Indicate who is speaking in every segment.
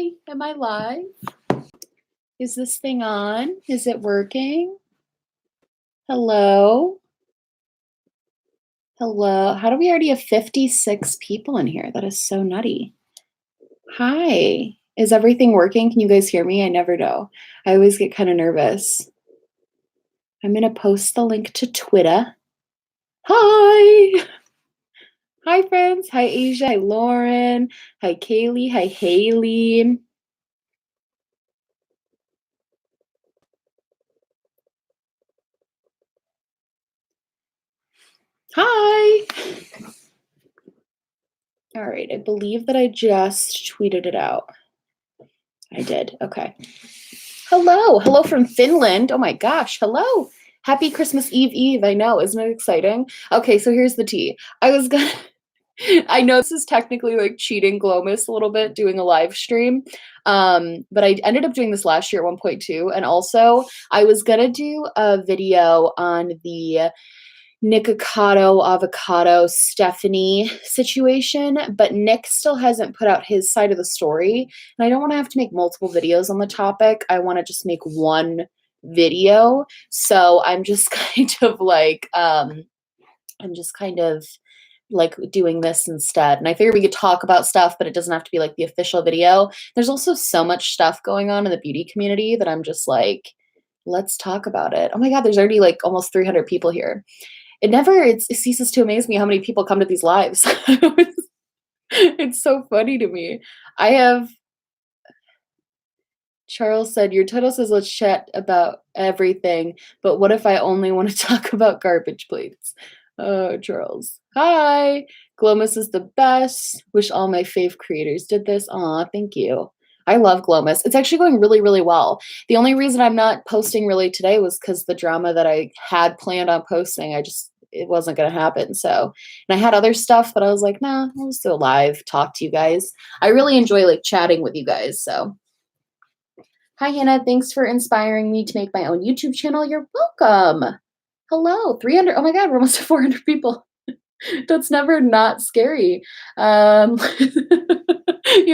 Speaker 1: Hi, am I live? Is this thing on? Is it working? Hello? Hello? How do we already have 56 people in here? That is so nutty. Hi. Is everything working? Can you guys hear me? I never know. I always get kind of nervous. I'm going to post the link to Twitter. Hi. Hi, friends. Hi, Asia. Hi, Lauren. Hi, Kaylee. Hi, Haley. Hi. All right. I believe that I just tweeted it out. I did. Okay. Hello. Hello from Finland. Oh my gosh. Hello. Happy Christmas Eve. I know. Isn't it exciting? Okay, so here's the tea. I know this is technically like cheating Glowmas a little bit doing a live stream. But I ended up doing this last year at 1.2. And also I was gonna do a video on the Nikocado avocado Stephanie situation, but Nick still hasn't put out his side of the story. And I don't want to have to make multiple videos on the topic. I want to just make one video. So I'm just kind of like, doing this instead. And I figured we could talk about stuff, but it doesn't have to be like the official video. There's also so much stuff going on in the beauty community that I'm just like, let's talk about it. Oh my God, there's already like almost 300 people here. It ceases to amaze me how many people come to these lives. It's so funny to me. Charles said, your title says let's chat about everything, but what if I only want to talk about garbage plates? Oh, Charles. Hi. Glowmas is the best. Wish all my fave creators did this. Aw, thank you. I love Glowmas. It's actually going really, really well. The only reason I'm not posting really today was because the drama that I had planned on posting, it wasn't going to happen. So, and I had other stuff, but I was like, nah, I'll just do a live, talk to you guys. I really enjoy like chatting with you guys. So, hi, Hannah. Thanks for inspiring me to make my own YouTube channel. You're welcome. Hello, 300. Oh my God, we're almost at 400 people. That's never not scary. You're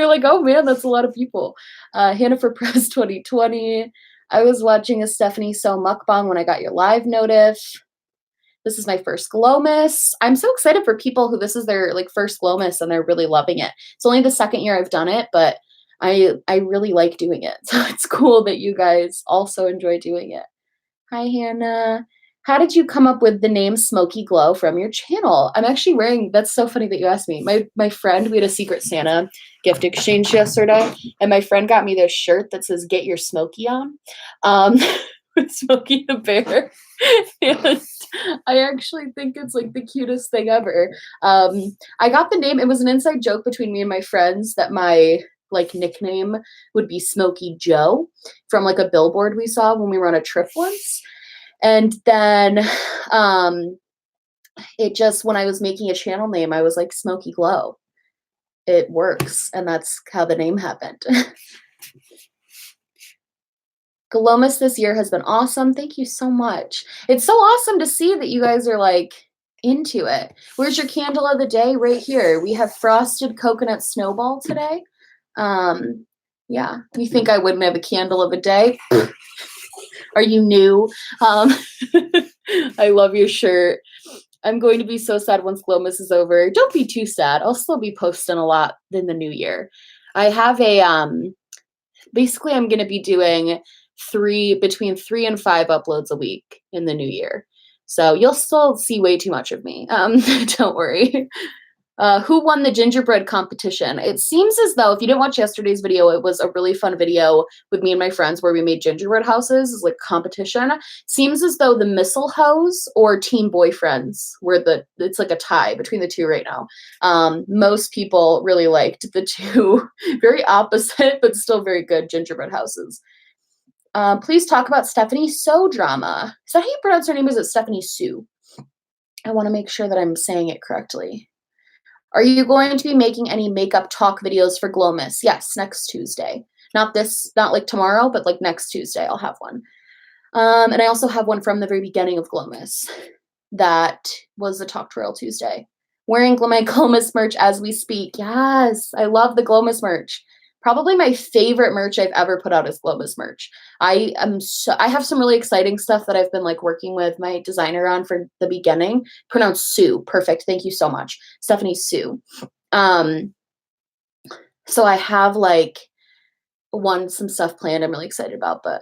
Speaker 1: like, oh man, that's a lot of people. Hannah for Press 2020. I was watching a Stephanie So mukbang when I got your live notif. This is my first Glowmas. I'm so excited for people who this is their like first Glowmas and they're really loving it. It's only the second year I've done it, but I really like doing it. So it's cool that you guys also enjoy doing it. Hi, Hannah. How did you come up with the name Smokeyglow from your channel? I'm actually wearing, that's so funny that you asked me. My friend, we had a Secret Santa gift exchange yesterday, and my friend got me this shirt that says, get your Smokey on, with Smokey the Bear. And I actually think it's like the cutest thing ever. I got the name, it was an inside joke between me and my friends that my like nickname would be Smokey Joe from like a billboard we saw when we were on a trip once. And then it just, when I was making a channel name, I was like, Smokeyglow. It works. And that's how the name happened. Glowmas this year has been awesome. Thank you so much. It's so awesome to see that you guys are like into it. Where's your candle of the day? Right here. We have frosted coconut snowball today. Yeah, you think I wouldn't have a candle of a day? Are you new? I love your shirt. I'm going to be so sad once Glowmas is over. Don't be too sad. I'll still be posting a lot in the new year. I have a, basically I'm going to be doing between 3 and 5 uploads a week in the new year. So you'll still see way too much of me. Don't worry. Who won the gingerbread competition? It seems as though, if you didn't watch yesterday's video, it was a really fun video with me and my friends where we made gingerbread houses as like competition. Seems as though the Missile Hoes or Teen Boyfriends it's like a tie between the two right now. Most people really liked the two very opposite, but still very good gingerbread houses. Please talk about Stephanie So drama. Is that how you pronounce her name? Is it Stephanie Sue? I want to make sure that I'm saying it correctly. Are you going to be making any makeup talk videos for Glowmas? Yes, next Tuesday. Not like tomorrow, but like next Tuesday I'll have one. And I also have one from the very beginning of Glowmas. That was the Talktorial Tuesday. Wearing my Glowmas merch as we speak. Yes, I love the Glowmas merch. Probably my favorite merch I've ever put out is Glowmas merch. I have some really exciting stuff that I've been like working with my designer on for the beginning. Pronounced Sue. Perfect. Thank you so much. Stephanie Sue. Um, so I have like some stuff planned I'm really excited about, but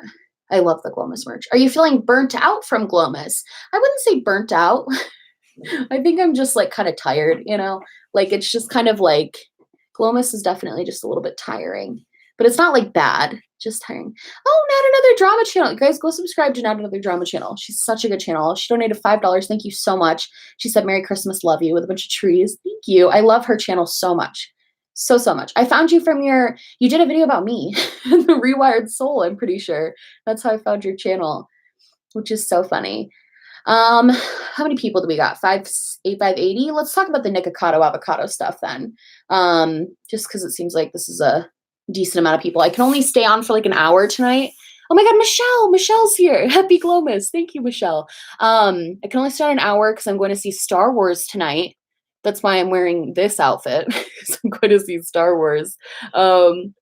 Speaker 1: I love the Glowmas merch. Are you feeling burnt out from Glowmas? I wouldn't say burnt out. I think I'm just like kind of tired, you know? Like it's just kind of like Glowmas is definitely just a little bit tiring, but it's not like bad, just tiring. Oh, Not Another Drama channel. You guys go subscribe to Not Another Drama channel. She's such a good channel. She donated $5. Thank you so much. She said, Merry Christmas, love you, with a bunch of trees. Thank you. I love her channel so much. So much. I found you from you did a video about me, the Rewired Soul, I'm pretty sure. That's how I found your channel, which is so funny. How many people do we got? 580. Let's talk about the Nikocado avocado stuff then. Just because it seems like this is a decent amount of people. I can only stay on for like an hour tonight. Oh my God, Michelle's here. Happy Glowmas. Thank you, Michelle. I can only stay on an hour because I'm going to see Star Wars tonight. That's why I'm wearing this outfit, because I'm going to see Star Wars. So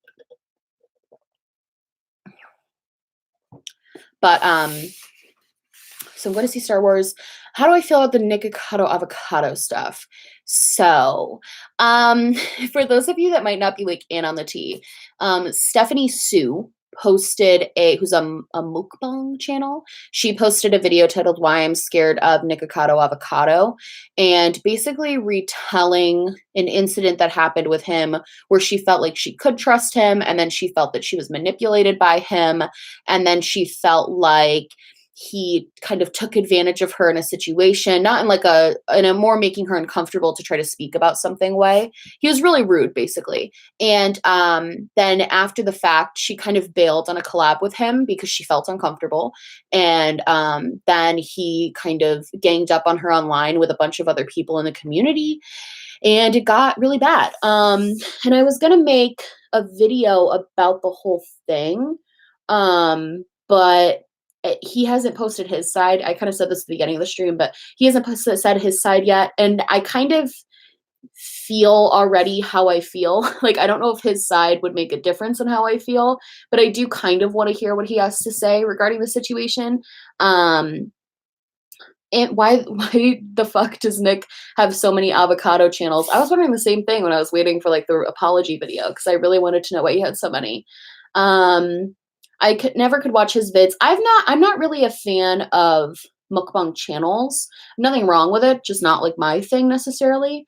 Speaker 1: I'm going to see Star Wars. How do I feel about the Nikocado avocado stuff? So, for those of you that might not be like in on the tea, Stephanie Sue posted who's a mukbang channel. She posted a video titled "Why I'm Scared of Nikocado Avocado," and basically retelling an incident that happened with him where she felt like she could trust him, and then she felt that she was manipulated by him, and then she felt like he kind of took advantage of her in a situation, not in like in a more making her uncomfortable to try to speak about something way. He was really rude, basically. And then after the fact, she kind of bailed on a collab with him because she felt uncomfortable. And then he kind of ganged up on her online with a bunch of other people in the community. And it got really bad. And I was going to make a video about the whole thing. But he hasn't posted his side. I kind of said this at the beginning of the stream, but he hasn't said his side yet. And I kind of feel already how I feel. Like, I don't know if his side would make a difference in how I feel, but I do kind of want to hear what he has to say regarding the situation. And why the fuck does Nick have so many avocado channels? I was wondering the same thing when I was waiting for like the apology video, because I really wanted to know why he had so many. I never could watch his vids. I'm not really a fan of mukbang channels. Nothing wrong with it, just not like my thing necessarily.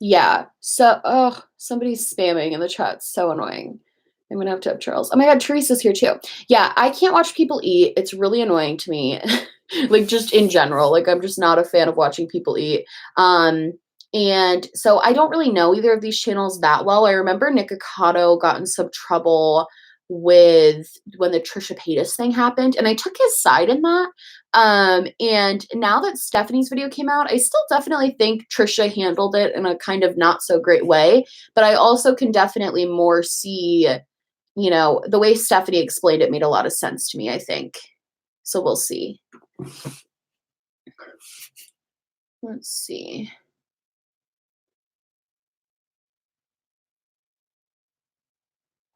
Speaker 1: Yeah. So, somebody's spamming in the chat. So annoying. I'm gonna have to have Charles. Oh my God, Teresa's here too. Yeah, I can't watch people eat. It's really annoying to me. Like just in general, like I'm just not a fan of watching people eat. And so I don't really know either of these channels that well. I remember Nikocado got in some trouble with when the Trisha Paytas thing happened, and I took his side in that. And now that Stephanie's video came out, I still definitely think Trisha handled it in a kind of not so great way, but I also can definitely more see, the way Stephanie explained it made a lot of sense to me, I think. So we'll see. Let's see.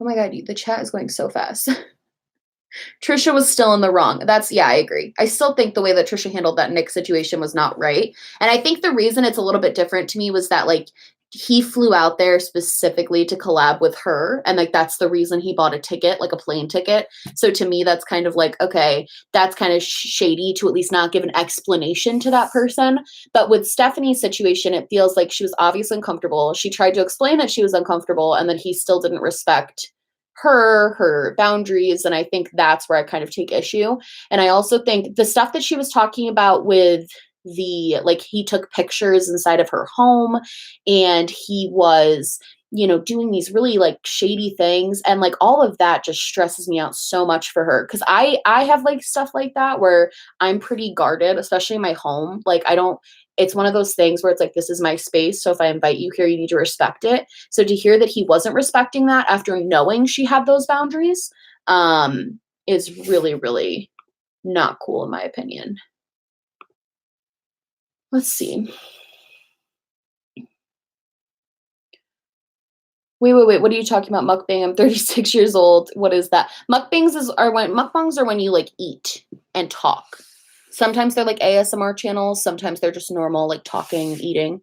Speaker 1: Oh my God, the chat is going so fast. Trisha was still in the wrong. Yeah, I agree. I still think the way that Trisha handled that Nick situation was not right. And I think the reason it's a little bit different to me was that like he flew out there specifically to collab with her. And like, that's the reason he bought a ticket, like a plane ticket. So to me, that's kind of like, okay, that's kind of shady to at least not give an explanation to that person. But with Stephanie's situation, it feels like she was obviously uncomfortable. She tried to explain that she was uncomfortable, and then he still didn't respect her boundaries. And I think that's where I kind of take issue. And I also think the stuff that she was talking about with like he took pictures inside of her home, and he was doing these really like shady things, and like all of that just stresses me out so much for her, because I have like stuff like that where I'm pretty guarded, especially in my home. Like it's one of those things where it's like, this is my space, so if I invite you here, you need to respect it. So to hear that he wasn't respecting that after knowing she had those boundaries is really, really not cool in my opinion. Let's see. Wait. What are you talking about? Mukbang. I'm 36 years old. What is that? Mukbangs are when you like eat and talk. Sometimes they're like ASMR channels. Sometimes they're just normal, like talking and eating.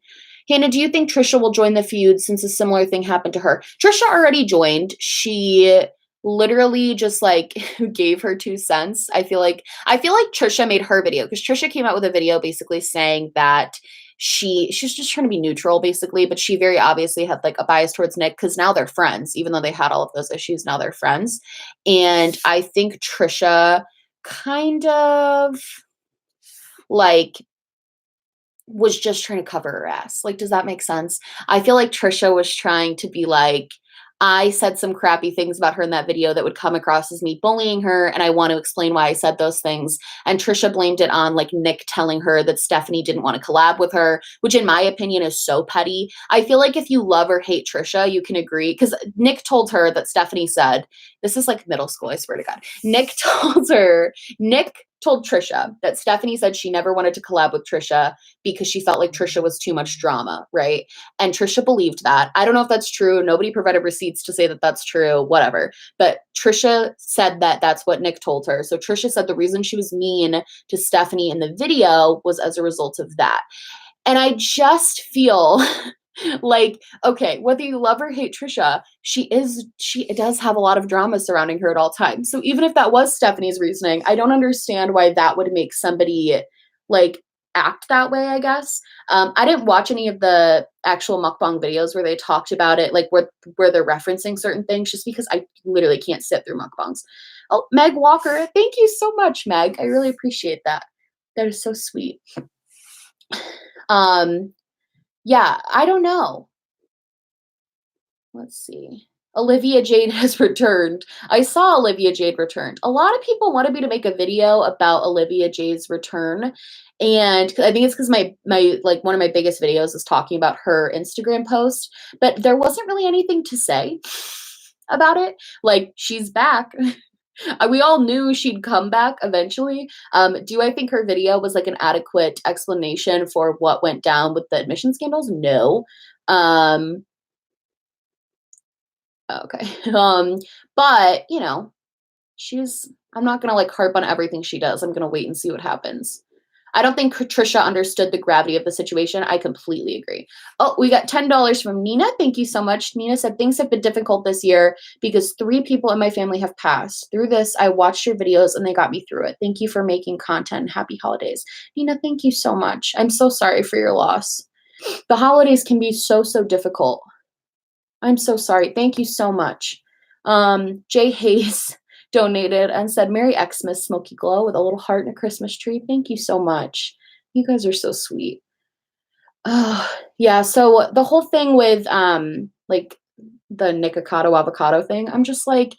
Speaker 1: Hannah, do you think Trisha will join the feud since a similar thing happened to her? Trisha already joined. She literally just like gave her 2 cents. I feel like Trisha made her video because Trisha came out with a video basically saying that she's just trying to be neutral basically, but she very obviously had like a bias towards Nick because now they're friends. Even though they had all of those issues, now they're friends. And I think Trisha kind of like was just trying to cover her ass. Like, does that make sense? I feel like Trisha was trying to be like, I said some crappy things about her in that video that would come across as me bullying her, and I want to explain why I said those things. And Trisha blamed it on like Nick telling her that Stephanie didn't want to collab with her, which in my opinion is so petty. I feel like if you love or hate Trisha, you can agree. Because Nick told her that Stephanie said, this is like middle school, I swear to God. Nick told Trisha that Stephanie said she never wanted to collab with Trisha because she felt like Trisha was too much drama, right? And Trisha believed that. I don't know if that's true. Nobody provided receipts to say that that's true, whatever. But Trisha said that that's what Nick told her. So Trisha said the reason she was mean to Stephanie in the video was as a result of that. And I just feel like, okay, whether you love or hate Trisha, she does have a lot of drama surrounding her at all times. So even if that was Stephanie's reasoning, I don't understand why that would make somebody like act that way, I guess. I didn't watch any of the actual mukbang videos where they talked about it, like where they're referencing certain things, just because I literally can't sit through mukbangs. Oh, Meg Walker, thank you so much, Meg. I really appreciate that. That is so sweet. Yeah, I don't know. Let's see. Olivia Jade has returned. I saw Olivia Jade returned. A lot of people wanted me to make a video about Olivia Jade's return. And I think it's because my like one of my biggest videos is talking about her Instagram post, but there wasn't really anything to say about it. Like, she's back. We all knew she'd come back eventually. Do I think her video was like an adequate explanation for what went down with the admission scandals? No. Okay. But you know, I'm not gonna like harp on everything she does. I'm gonna wait and see what happens. I don't think Trisha understood the gravity of the situation. I completely agree. Oh, we got $10 from Nina. Thank you so much. Nina said, things have been difficult this year because 3 people in my family have passed. Through this, I watched your videos and they got me through it. Thank you for making content. Happy holidays. Nina, thank you so much. I'm so sorry for your loss. The holidays can be so, so difficult. I'm so sorry. Thank you so much. Jay Hayes donated and said, Merry Xmas, Smokeyglow, with a little heart and a Christmas tree. Thank you so much. You guys are so sweet. Oh, yeah. So the whole thing with like the Nikocado avocado thing, I'm just like,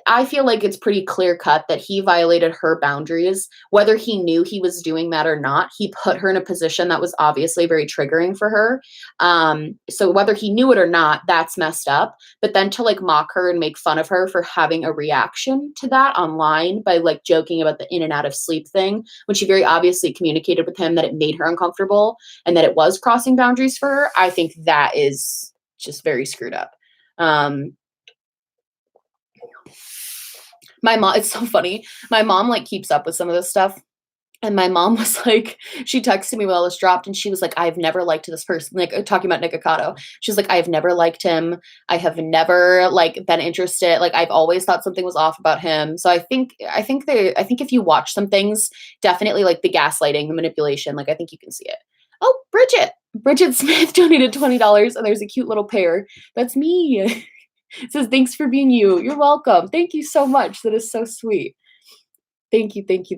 Speaker 1: I feel like it's pretty clear cut that he violated her boundaries, whether he knew he was doing that or not. He put her in a position that was obviously very triggering for her. So whether he knew it or not, that's messed up. But then to like mock her and make fun of her for having a reaction to that online by like joking about the in and out of sleep thing, when she very obviously communicated with him that it made her uncomfortable and that it was crossing boundaries for her, I think that is just very screwed up. My mom, it's so funny. My mom like keeps up with some of this stuff. And my mom was like, she texted me when all this dropped and she was like, I've never liked this person, like talking about Nikocado. She's like, I've never liked him. I have never like been interested. Like, I've always thought something was off about him. So I think if you watch some things, definitely like the gaslighting, the manipulation, like I think you can see it. Oh, Bridget Smith donated $20 and there's a cute little pair. That's me. It says, thanks for being you. You're welcome. Thank you so much. That is so sweet. Thank you. Did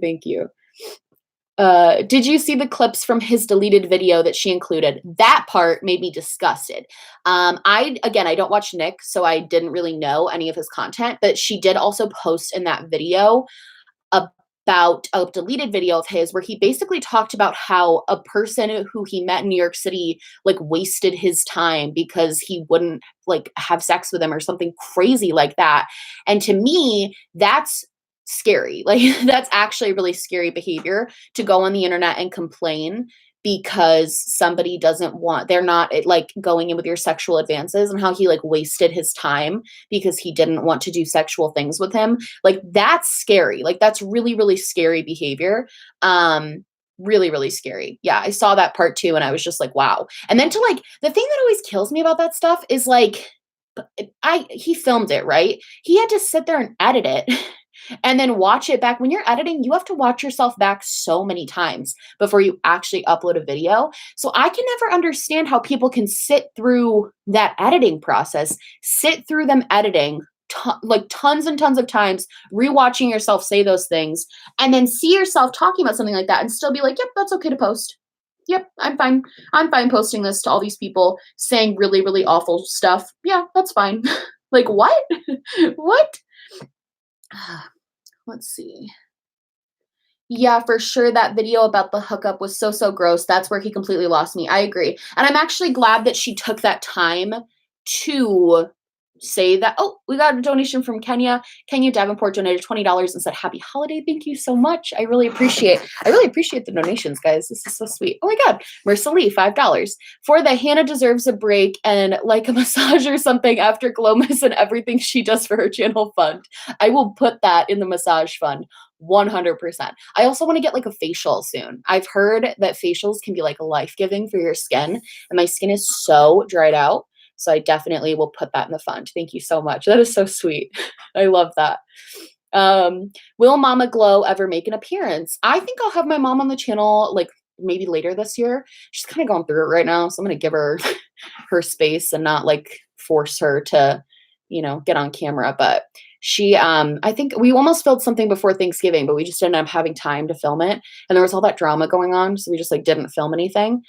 Speaker 1: you see the clips from his deleted video that she included? That part made me disgusted. I don't watch Nick, so I didn't really know any of his content, but she did also post in that video about a deleted video of his where he basically talked about how a person who he met in New York City like wasted his time because he wouldn't like have sex with him or something crazy like that. And to me, that's scary. Like, that's actually really scary behavior to go on the internet and complain because somebody doesn't want, they're not like going in with your sexual advances, and how he like wasted his time because he didn't want to do sexual things with him. Like that's scary. Like that's really, really scary behavior. Really, really scary. Yeah, I saw that part too, and I was just like, wow. And then to like, the thing that always kills me about that stuff is like, he filmed it, right? He had to sit there and edit it and then watch it back. When you're editing, you have to watch yourself back so many times before you actually upload a video. So I can never understand how people can sit through that editing process, sit through them editing like tons and tons of times, rewatching yourself say those things, and then see yourself talking about something like that and still be like, yep, that's okay to post. Yep, I'm fine. I'm fine posting this to all these people saying really, really awful stuff. Yeah, that's fine. Like, what? What? Let's see. Yeah, for sure. That video about the hookup was so, so gross. That's where he completely lost me. I agree. And I'm actually glad that she took that time to say that. Oh, we got a donation from Kenya. Kenya Davenport donated $20 and said, happy holiday. Thank you so much. I really appreciate the donations, guys. This is so sweet. Oh my God. Marissa Lee, $5. For the Hannah deserves a break and like a massage or something after Glowmas and everything she does for her channel fund. I will put that in the massage fund. 100%. I also want to get like a facial soon. I've heard that facials can be like life-giving for your skin, and my skin is so dried out. So I definitely will put that in the fund. Thank you so much. That is so sweet. I love that. Will Mama Glow ever make an appearance? I think I'll have my mom on the channel like maybe later this year. She's kind of going through it right now, so I'm going to give her her space and not like force her to, you know, get on camera. But she, I think we almost filmed something before Thanksgiving, but we just didn't have having time to film it. And there was all that drama going on, so we just like didn't film anything.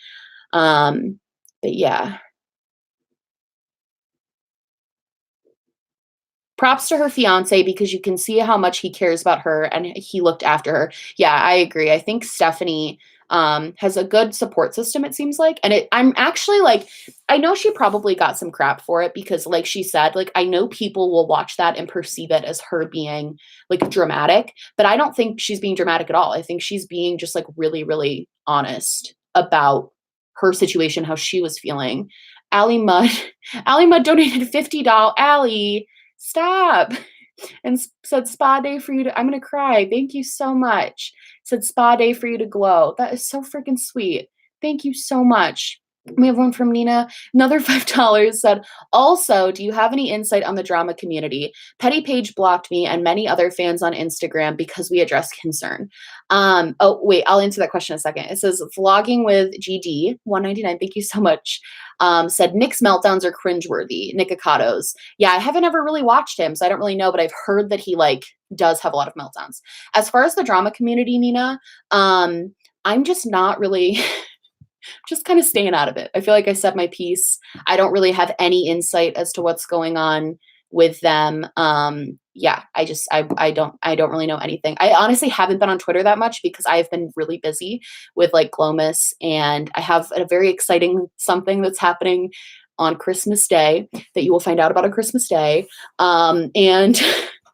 Speaker 1: But yeah. Props to her fiance, because you can see how much he cares about her and he looked after her. Yeah, I agree. I think Stephanie has a good support system, it seems like. And I'm actually like, I know she probably got some crap for it because like she said, like, I know people will watch that and perceive it as her being like dramatic, but I don't think she's being dramatic at all. I think she's being just like really, really honest about her situation, how she was feeling. Allie Mudd, Allie Mudd donated $50. Allie, stop. And said spa day for you to, I'm going to cry. Thank you so much. Said spa day for you to glow. That is so freaking sweet. Thank you so much. We have one from Nina. Another $5 said, also, do you have any insight on the drama community? Petty Page blocked me and many other fans on Instagram because we addressed concern. Oh, wait, I'll answer that question in a second. It says, vlogging with GD, $1.99. Thank you so much. Said Nick's meltdowns are cringeworthy. Nick Akado's. Yeah, I haven't ever really watched him, so I don't really know, but I've heard that he like does have a lot of meltdowns. As far as the drama community, Nina, I'm just not really just kind of staying out of it. I feel like I said my piece. I don't really have any insight as to what's going on with them. Yeah, I don't really know anything. I honestly haven't been on Twitter that much because I've been really busy with like Glowmas, and I have a very exciting something that's happening on Christmas Day that you will find out about on Christmas Day. And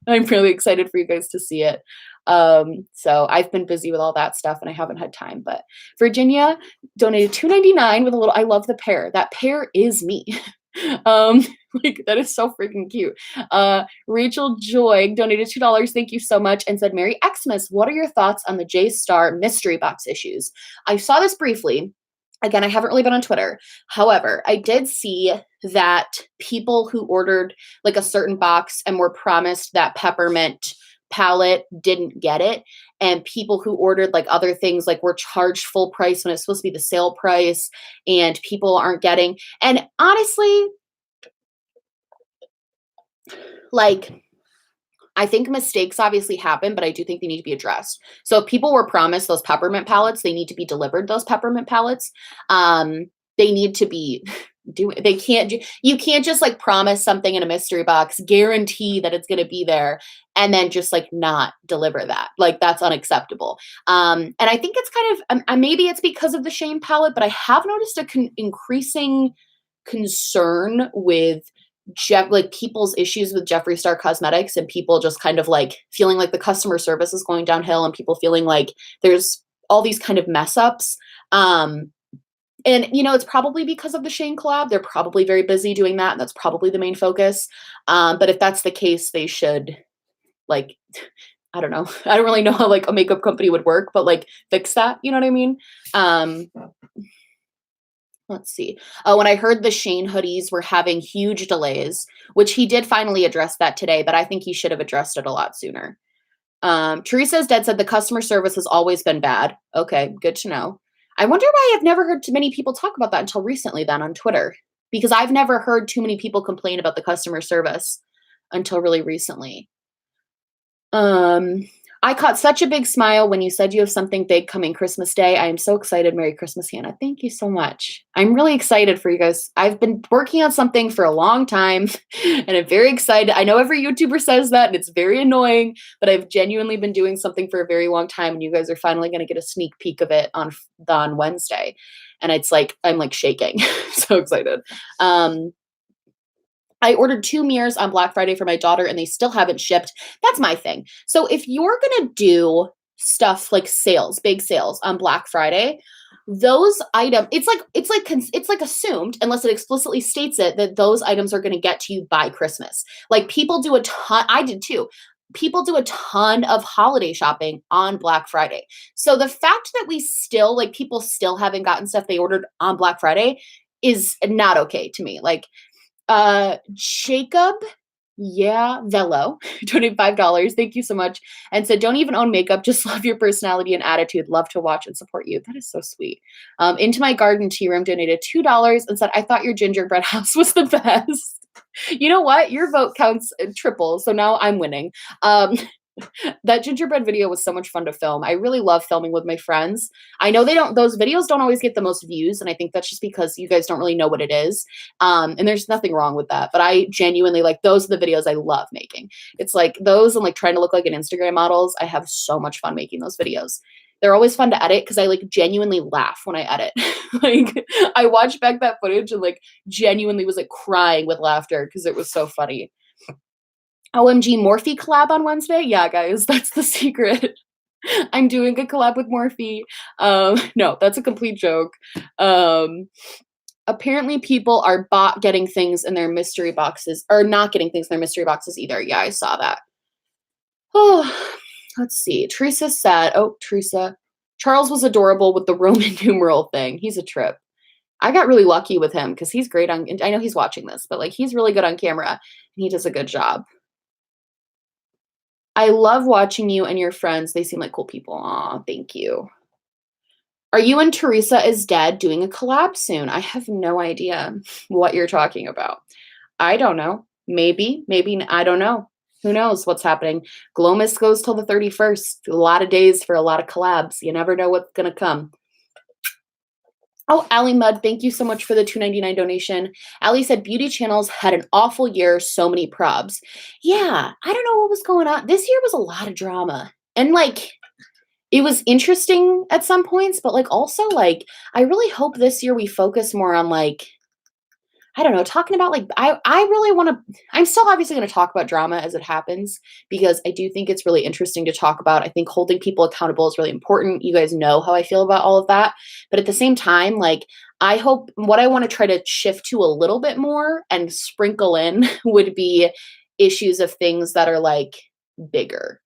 Speaker 1: I'm really excited for you guys to see it. So I've been busy with all that stuff and I haven't had time, but Virginia donated $2.99 with a little, I love the pear. That pear is me. Like that is so freaking cute. Rachel Joy donated $2. Thank you so much. And said, Merry Xmas. What are your thoughts on the J-Star mystery box issues? I saw this briefly. Again, I haven't really been on Twitter. However, I did see that people who ordered like a certain box and were promised that peppermint palette didn't get it, and people who ordered like other things like were charged full price when it's supposed to be the sale price, and people aren't getting. And honestly, like, I think mistakes obviously happen, but I do think they need to be addressed. So if people were promised those peppermint palettes, they need to be delivered those peppermint palettes. They need to be you can't just like promise something in a mystery box, guarantee that it's going to be there, and then just like not deliver that. Like that's unacceptable. And I think it's kind of, maybe it's because of the shame palette, but I have noticed increasing concern with like people's issues with Jeffree Star Cosmetics, and people just kind of like feeling like the customer service is going downhill, and people feeling like there's all these kind of mess ups. And it's probably because of the Shane collab. They're probably very busy doing that, and that's probably the main focus. But if that's the case, they should like I don't know. I don't really know how like a makeup company would work, but like fix that. You know what I mean? Um, let's see. When I heard the Shane hoodies were having huge delays, which he did finally address that today, but I think he should have addressed it a lot sooner. Teresa's Dead said the customer service has always been bad. Okay, good to know. I wonder why I've never heard too many people talk about that until recently then on Twitter, because I've never heard too many people complain about the customer service until really recently. Um, I caught such a big smile when you said you have something big coming Christmas Day. I am so excited. Merry Christmas, Hannah. Thank you so much. I'm really excited for you guys. I've been working on something for a long time and I'm very excited. I know every YouTuber says that and it's very annoying, but I've genuinely been doing something for a very long time and you guys are finally going to get a sneak peek of it on Wednesday. And it's like, I'm like shaking. So excited. I ordered 2 mirrors on Black Friday for my daughter and they still haven't shipped. That's my thing. So if you're going to do stuff like sales, big sales on Black Friday, those items, it's like assumed, unless it explicitly states it, that those items are going to get to you by Christmas. Like people do a ton, I did too. People do a ton of holiday shopping on Black Friday. So the fact that people still haven't gotten stuff they ordered on Black Friday is not okay to me. Like, Jacob, yeah, Velo, $25. Thank you so much. And said, don't even own makeup, just love your personality and attitude. Love to watch and support you. That is so sweet. Into My Garden Tea Room donated $2 and said, I thought your gingerbread house was the best. You know what? Your vote counts triple. So now I'm winning. That gingerbread video was so much fun to film. I really love filming with my friends. I know those videos don't always get the most views, and I think that's just because you guys don't really know what it is. And there's nothing wrong with that, but I genuinely those are the videos I love making. It's like those and like trying to look like an Instagram models. I have so much fun making those videos. They're always fun to edit because I like genuinely laugh when I edit. Like I watched back that footage and like genuinely was like crying with laughter because it was so funny. OMG Morphe collab on Wednesday? Yeah, guys, that's the secret. I'm doing a collab with Morphe. No, that's a complete joke. Apparently people are getting things in their mystery boxes, or not getting things in their mystery boxes either. Yeah, I saw that. Oh, let's see. Teresa said, Charles was adorable with the Roman numeral thing. He's a trip. I got really lucky with him because he's great on, I know he's watching this, but like he's really good on camera and he does a good job. I love watching you and your friends. They seem like cool people. Aw, thank you. Are you and Teresa is Dead doing a collab soon? I have no idea what you're talking about. I don't know. Maybe, I don't know. Who knows what's happening? Glowmas goes till the 31st. A lot of days for a lot of collabs. You never know what's going to come. Oh, Allie Mudd, thank you so much for the $2.99 donation. Allie said beauty channels had an awful year, so many probs. Yeah, I don't know what was going on. This year was a lot of drama. And like it was interesting at some points, but like also like I really hope this year we focus more on like I don't know, talking about like I really want to I'm still obviously going to talk about drama as it happens because I do think it's really interesting to talk about. I think holding people accountable is really important. You guys know how I feel about all of that. But at the same time, like I hope what I want to try to shift to a little bit more and sprinkle in would be issues of things that are like bigger.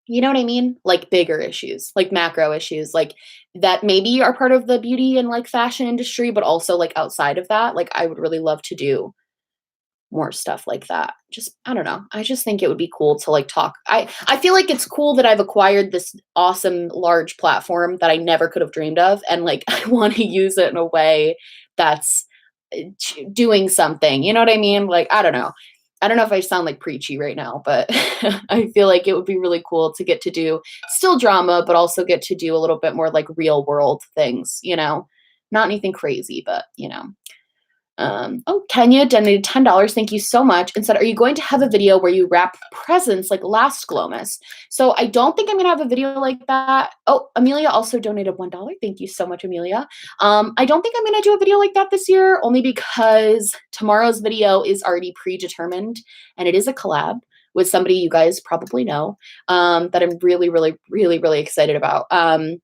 Speaker 1: You know what I mean? Like bigger issues, like macro issues, like that maybe are part of the beauty and like fashion industry, but also like outside of that, like I would really love to do more stuff like that. Just, I don't know. I just think it would be cool to like talk. I feel like it's cool that I've acquired this awesome large platform that I never could have dreamed of. And like, I want to use it in a way that's doing something, you know what I mean? Like, I don't know. I don't know if I sound like preachy right now, but I feel like it would be really cool to get to do still drama, but also get to do a little bit more like real world things, you know, not anything crazy, but you know. Kenya donated $10. Thank you so much. And said, are you going to have a video where you wrap presents like last Glowmas? So I don't think I'm going to have a video like that. Oh, Amelia also donated $1. Thank you so much, Amelia. I don't think I'm going to do a video like that this year, only because tomorrow's video is already predetermined and it is a collab. with somebody you guys probably know, that I'm really, really, really, really excited about. And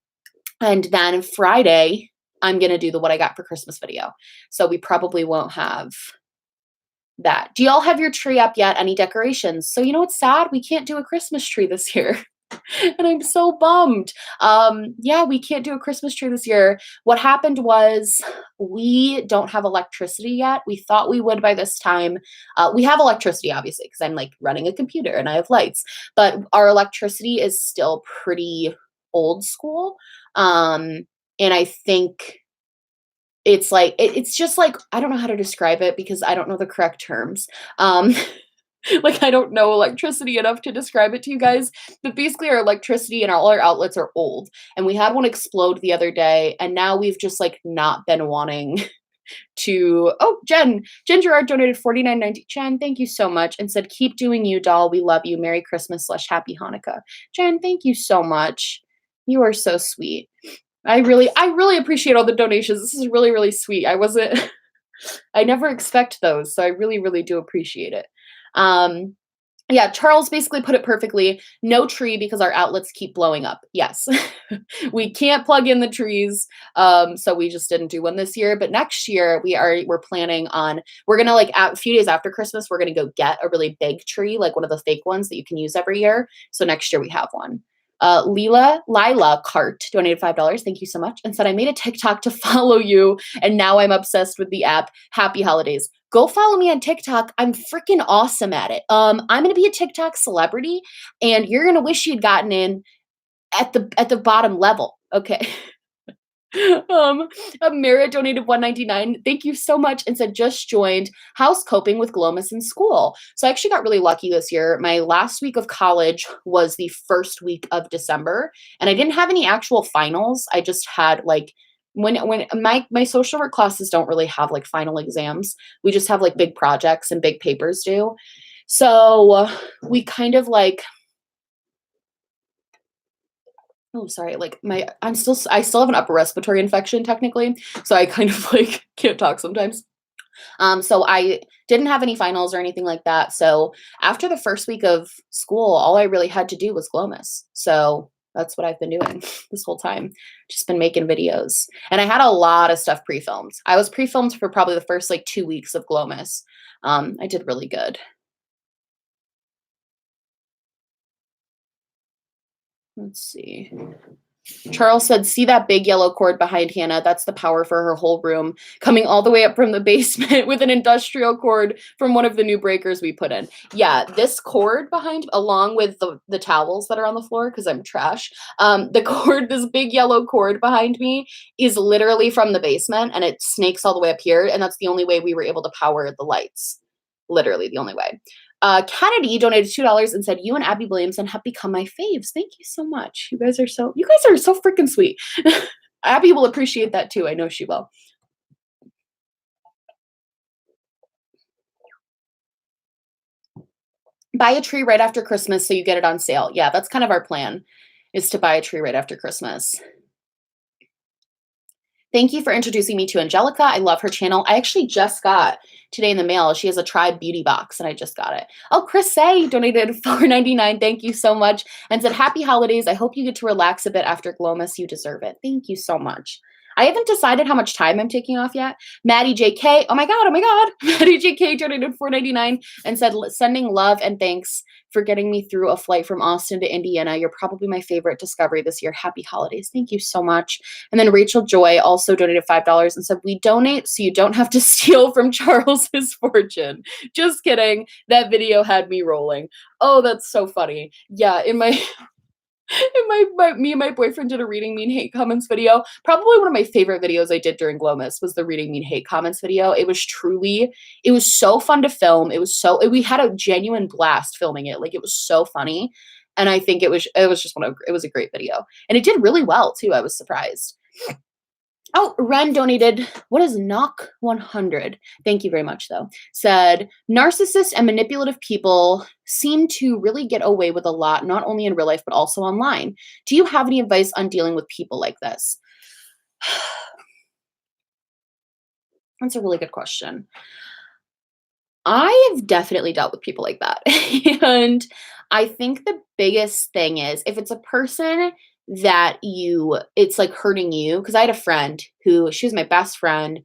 Speaker 1: then Friday, I'm gonna do the what I got for Christmas video. So we probably won't have that. Do y'all have your tree up yet? Any decorations? So you know what's sad? We can't do a Christmas tree this year. And I'm so bummed. Yeah, we can't do a Christmas tree this year. What happened was we don't have electricity yet. We thought we would by this time. We have electricity, obviously, because I'm like running a computer and I have lights, but our electricity is still pretty old school. And I think it's like, it's just like, I don't know how to describe it because I don't know the correct terms. Um, like, I don't know electricity enough to describe it to you guys, but basically our electricity and all our outlets are old. And we had one explode the other day, and now we've just like not been wanting to. Oh, Jen Gerard donated 49.90. Jen, thank you so much, and said, "Keep doing you, doll. We love you. Merry Christmas / Happy Hanukkah." Jen, thank you so much. You are so sweet. I really appreciate all the donations. This is really, really sweet. I never expect those, so I really, really do appreciate it. Um, yeah, Charles basically put it perfectly. No tree because our outlets keep blowing up. Yes. We can't plug in the trees. So we just didn't do one this year. But next year we're planning on, we're gonna like a few days after Christmas, we're gonna go get a really big tree, like one of the fake ones that you can use every year. So next year we have one. Lila Cart donated $5. Thank you so much. And said, I made a TikTok to follow you, and now I'm obsessed with the app. Happy holidays. Go follow me on TikTok. I'm freaking awesome at it. I'm gonna be a TikTok celebrity, and you're gonna wish you'd gotten in at the bottom level. Okay. um, Merit donated $1.99. Thank you so much, and said just joined house coping with Glowmas in school. So I actually got really lucky this year. My last week of college was the first week of December, and I didn't have any actual finals. I just had like when my social work classes don't really have like final exams. We just have like big projects and big papers due. So we kind of like, oh, sorry, like I still have an upper respiratory infection technically, so I kind of like can't talk sometimes. So I didn't have any finals or anything like that. So after the first week of school, all I really had to do was Glowmas. So that's what I've been doing this whole time. Just been making videos. And I had a lot of stuff pre-filmed. I was pre-filmed for probably the first like 2 weeks of Glowmas. I did really good. Let's see. Charles said, see that big yellow cord behind Hannah? That's the power for her whole room, coming all the way up from the basement with an industrial cord from one of the new breakers we put in. Yeah, this cord behind, along with the towels that are on the floor, because I'm trash, the cord, this big yellow cord behind me is literally from the basement, and it snakes all the way up here, and that's the only way we were able to power the lights. Literally the only way. Kennedy donated $2 and said, "You and Abby Williamson have become my faves." Thank you so much. You guys are so freaking sweet. Abby will appreciate that too. I know she will. Buy a tree right after Christmas so you get it on sale. Yeah, that's kind of our plan, is to buy a tree right after Christmas. Thank you for introducing me to Angelica. I love her channel. I actually just got today in the mail. She has a Tribe beauty box, and I just got it. Oh, Chris Say donated $4.99. Thank you so much, and said, happy holidays. I hope you get to relax a bit after Glowmas. You deserve it. Thank you so much. I haven't decided how much time I'm taking off yet. Maddie JK, oh my God. Maddie JK donated $4.99 and said, sending love and thanks for getting me through a flight from Austin to Indiana. You're probably my favorite discovery this year. Happy holidays. Thank you so much. And then Rachel Joy also donated $5 and said, we donate so you don't have to steal from Charles's fortune. Just kidding. That video had me rolling. Oh, that's so funny. Yeah, me and my boyfriend did a reading mean hate comments video. Probably one of my favorite videos I did during Glowmas was the reading mean hate comments video. It was so fun to film. We had a genuine blast filming it. Like, it was so funny. And I think it was a great video. And it did really well too. I was surprised. Oh, Ren donated, what is knock 100? Thank you very much, though. Said, narcissists and manipulative people seem to really get away with a lot, not only in real life, but also online. Do you have any advice on dealing with people like this? That's a really good question. I have definitely dealt with people like that. And I think the biggest thing is if it's a person that it's like hurting you. Cause I had a friend she was my best friend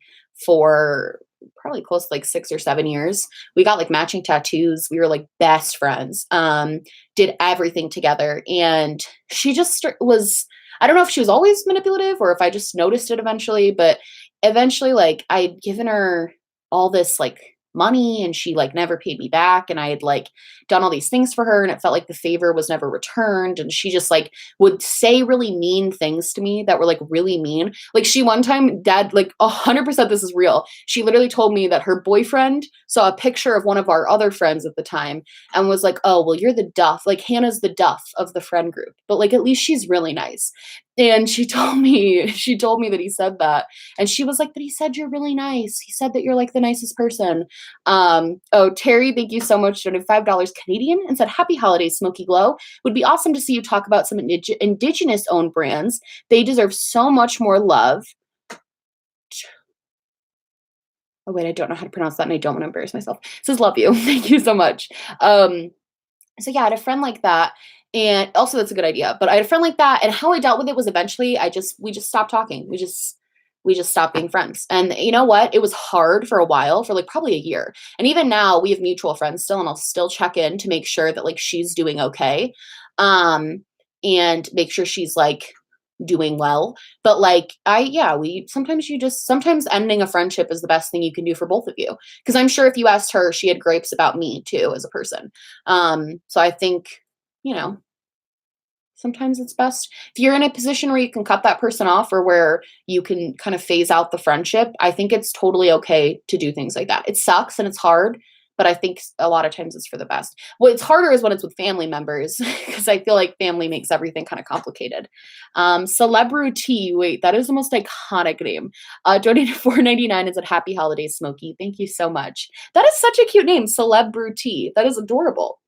Speaker 1: for probably close to like 6 or 7 years. We got like matching tattoos. We were like best friends, did everything together. And she just I don't know if she was always manipulative or if I just noticed it eventually, but eventually, like, I'd given her all this like money and she like never paid me back, and I had like done all these things for her and it felt like the favor was never returned, and she just like would say really mean things to me that were like really mean. Like she one time, dad, like 100% this is real, she literally told me that her boyfriend saw a picture of one of our other friends at the time and was like, oh well, you're the duff, like Hannah's the duff of the friend group, but like at least she's really nice. And she told me that he said that, and she was like, but he said you're really nice. He said that you're like the nicest person. Oh, Terry, thank you so much. Donated $5 Canadian and said, happy holidays, Smokeyglow. Would be awesome to see you talk about some indigenous owned brands. They deserve so much more love. Oh, wait, I don't know how to pronounce that and I don't want to embarrass myself. It says, love you. Thank you so much. So yeah, I had a friend like that. And also that's a good idea. But I had a friend like that. And how I dealt with it was eventually we just stopped talking. We just stopped being friends. And you know what? It was hard for a while, for like probably a year. And even now we have mutual friends still, and I'll still check in to make sure that like she's doing okay. And make sure she's like doing well. But like sometimes ending a friendship is the best thing you can do for both of you. Because I'm sure if you asked her, she had gripes about me too as a person. So I think, you know, sometimes it's best if you're in a position where you can cut that person off or where you can kind of phase out the friendship. I think it's totally okay to do things like that. It sucks and it's hard, but I think a lot of times it's for the best. What's harder is when it's with family members, because I feel like family makes everything kind of complicated. Celebrity, wait, that is the most iconic name. Donated $4.99 and said, happy holidays, Smokey. Thank you so much. That is such a cute name, Celebrity. That is adorable.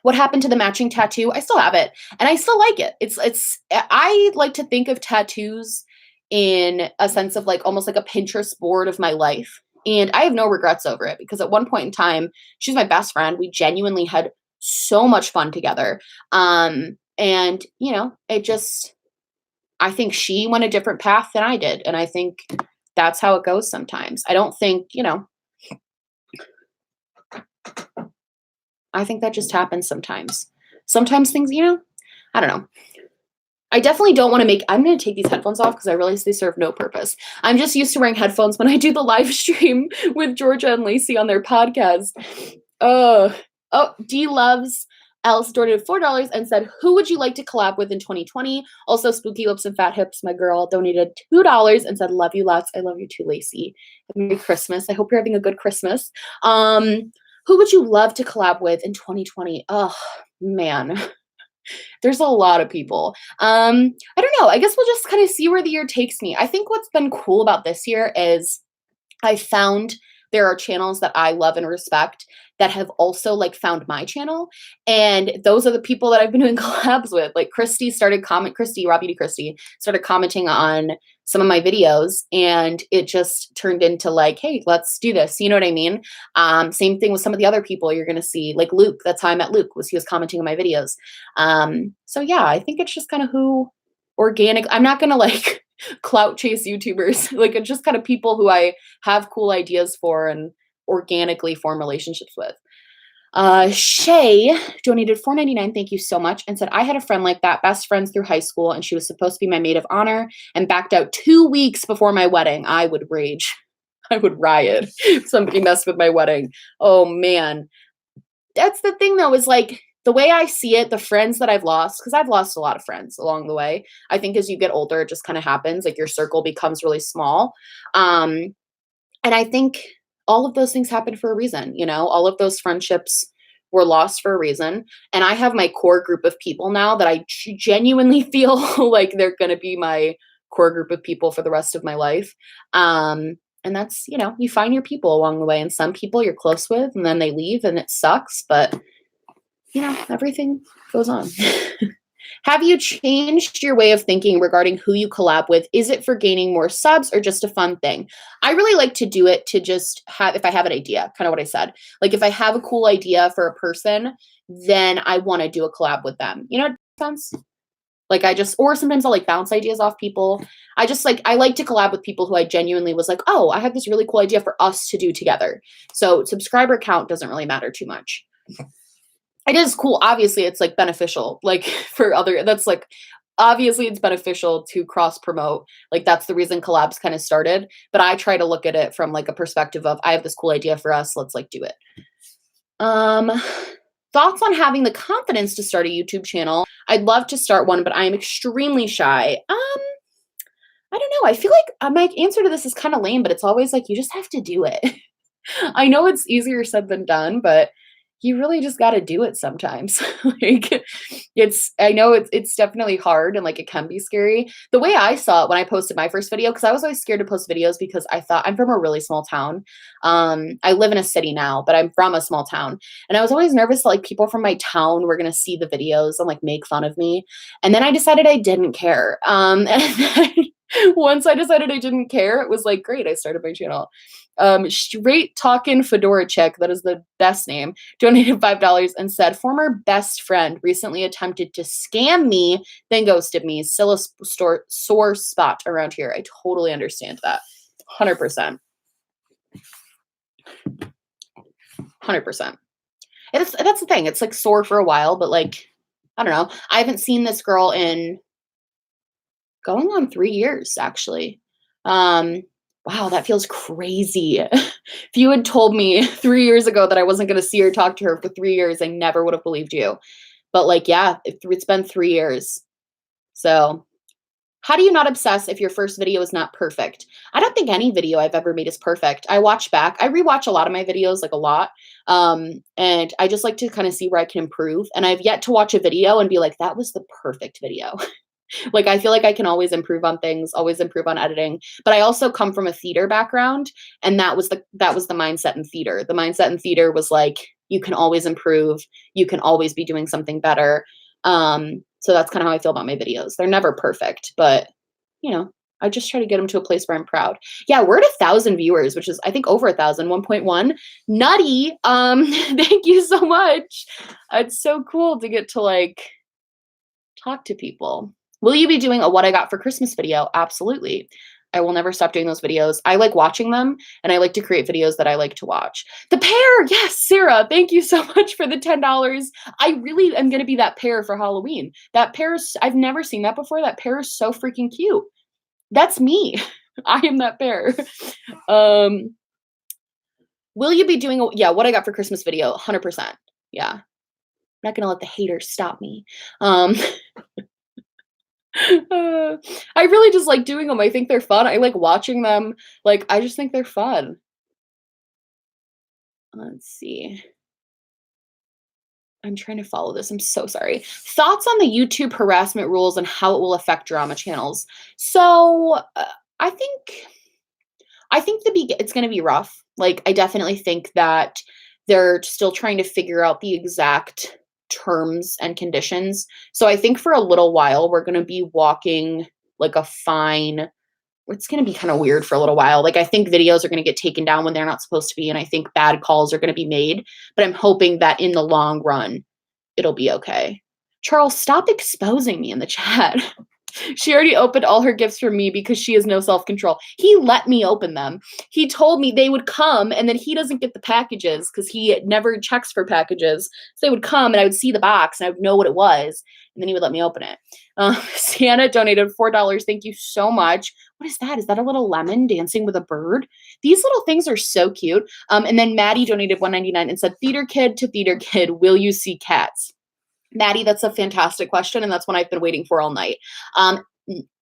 Speaker 1: What happened to the matching tattoo? I still have it and I still like it. I like to think of tattoos in a sense of like almost like a Pinterest board of my life. And I have no regrets over it because at one point in time, she's my best friend. We genuinely had so much fun together. And you know, I think she went a different path than I did. And I think that's how it goes sometimes. I don't think, I think that just happens sometimes. Sometimes things, I don't know. I definitely don't want to I'm going to take these headphones off because I realize they serve no purpose. I'm just used to wearing headphones when I do the live stream with Georgia and Lacey on their podcast. D Loves Alice donated $4 and said, who would you like to collab with in 2020? Also, Spooky Lips and Fat Hips, my girl, donated $2 and said, love you lots. I love you too, Lacey. Merry Christmas. I hope you're having a good Christmas. Who would you love to collab with in 2020? Oh, man. There's a lot of people. I don't know. I guess we'll just kind of see where the year takes me. I think what's been cool about this year is I found there are channels that I love and respect that have also like found my channel. And those are the people that I've been doing collabs with. Like Robbie D. Christie started commenting on some of my videos, and it just turned into like, hey, let's do this. You know what I mean? Same thing with some of the other people you're going to see, like Luke. That's how I met Luke, he was commenting on my videos. So yeah, I think it's just kind of organic. I'm not going to like clout chase YouTubers. Like it's just kind of people who I have cool ideas for and organically form relationships with. Shay donated $4.99. Thank you so much. And said, I had a friend like that, best friends through high school, and she was supposed to be my maid of honor and backed out 2 weeks before my wedding. I would rage. I would riot if somebody messed with my wedding. Oh man. That's the thing though, is like the way I see it, the friends that I've lost, because I've lost a lot of friends along the way. I think as you get older, it just kind of happens. Like your circle becomes really small. And I think all of those things happen for a reason. All of those friendships were lost for a reason. And I have my core group of people now that I genuinely feel like they're going to be my core group of people for the rest of my life. And that's, you find your people along the way, and some people you're close with and then they leave and it sucks, but everything goes on. Have you changed your way of thinking regarding who you collab with? Is it for gaining more subs or just a fun thing? I really like to do it to just have, if I have an idea, kind of what I said. Like if I have a cool idea for a person, then I want to do a collab with them. You know what makes sense? Like I just, or sometimes I'll like bounce ideas off people. I like to collab with people who I genuinely was like, oh, I have this really cool idea for us to do together. So subscriber count doesn't really matter too much. It is cool. Obviously, it's like beneficial, like for other, that's like, obviously it's beneficial to cross promote. Like that's the reason collabs kind of started. But I try to look at it from like a perspective of, I have this cool idea for us. Let's like do it. Um, Thoughts on having the confidence to start a YouTube channel? I'd love to start one, but I am extremely shy. I don't know. I feel like my answer to this is kind of lame, but it's always like, you just have to do it. I know it's easier said than done, but you really just got to do it sometimes. Like I know it's definitely hard and like it can be scary. The way I saw it when I posted my first video, because I was always scared to post videos because I thought I'm from a really small town. I live in a city now, but I'm from a small town. And I was always nervous that like people from my town were going to see the videos and like make fun of me. And then I decided I didn't care. And then once I decided I didn't care, it was like, great, I started my channel. Straight Talkin' Fedora Chick, that is the best name, donated $5 and said, former best friend recently attempted to scam me, then ghosted me. Still a sore spot around here. I totally understand that. 100%. 100%. That's the thing. It's like sore for a while, but like, I don't know. I haven't seen this girl in going on 3 years, actually. Wow, that feels crazy. If you had told me 3 years ago that I wasn't going to see or talk to her for 3 years, I never would have believed you. But like, yeah, it's been 3 years. So how do you not obsess if your first video is not perfect? I don't think any video I've ever made is perfect. I watch back. I rewatch a lot of my videos, like a lot. And I just like to kind of see where I can improve. And I've yet to watch a video and be like, that was the perfect video. Like, I feel like I can always improve on things, always improve on editing. But I also come from a theater background, and that was the mindset in theater. The mindset in theater was like, you can always improve, you can always be doing something better. So that's kind of how I feel about my videos. They're never perfect, but you know, I just try to get them to a place where I'm proud. Yeah, we're at 1,000 viewers, which is I think over 1,000, 1.1. Nutty. Thank you so much. It's so cool to get to like talk to people. Will you be doing a what I got for Christmas video? Absolutely. I will never stop doing those videos. I like watching them, and I like to create videos that I like to watch. The pear, yes, Sarah, thank you so much for the $10. I really am going to be that pear for Halloween. That pear, I've never seen that before. That pear is so freaking cute. That's me. I am that pear. Will you be doing what I got for Christmas video? 100%. Yeah. I'm not going to let the haters stop me. I really just like doing them. I think they're fun. I like watching them. Like, I just think they're fun. Let's see. I'm trying to follow this. I'm so sorry. Thoughts on the YouTube harassment rules and how it will affect drama channels. So I think it's going to be rough. Like, I definitely think that they're still trying to figure out the exact terms and conditions. So I think for a little while, we're going to be walking like a fine. It's going to be kind of weird for a little while. Like, I think videos are going to get taken down when they're not supposed to be. And I think bad calls are going to be made. But I'm hoping that in the long run, it'll be okay. Charles, stop exposing me in the chat. She already opened all her gifts for me because she has no self-control. He let me open them. He told me they would come, and then he doesn't get the packages because he never checks for packages. So they would come, and I would see the box, and I would know what it was, and then he would let me open it. Sienna donated $4. Thank you so much. What is that? Is that a little lemon dancing with a bird? These little things are so cute. And then Maddie donated $1.99 and said, theater kid to theater kid, will you see cats? Maddie, that's a fantastic question, and that's one I've been waiting for all night.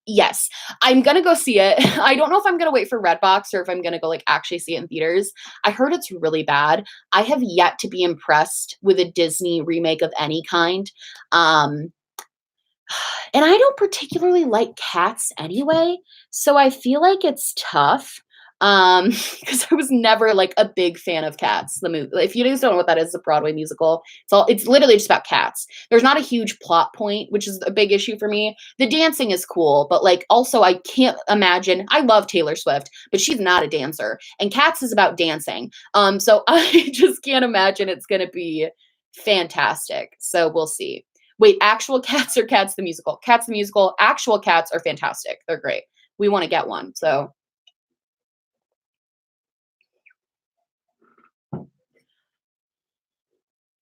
Speaker 1: Yes, I'm going to go see it. I don't know if I'm going to wait for Redbox or if I'm going to go like actually see it in theaters. I heard it's really bad. I have yet to be impressed with a Disney remake of any kind. And I don't particularly like cats anyway, so I feel like it's tough. because I was never like a big fan of Cats, the movie. If you guys don't know what that is, it's a Broadway musical. It's literally just about cats. There's not a huge plot point, which is a big issue for me. The dancing is cool, but like also I can't imagine. I love Taylor Swift, but she's not a dancer, and Cats is about dancing. So I just can't imagine it's gonna be fantastic. So we'll see. Wait, actual cats or Cats the musical? Cats the musical. Actual cats are fantastic. They're great. We want to get one. So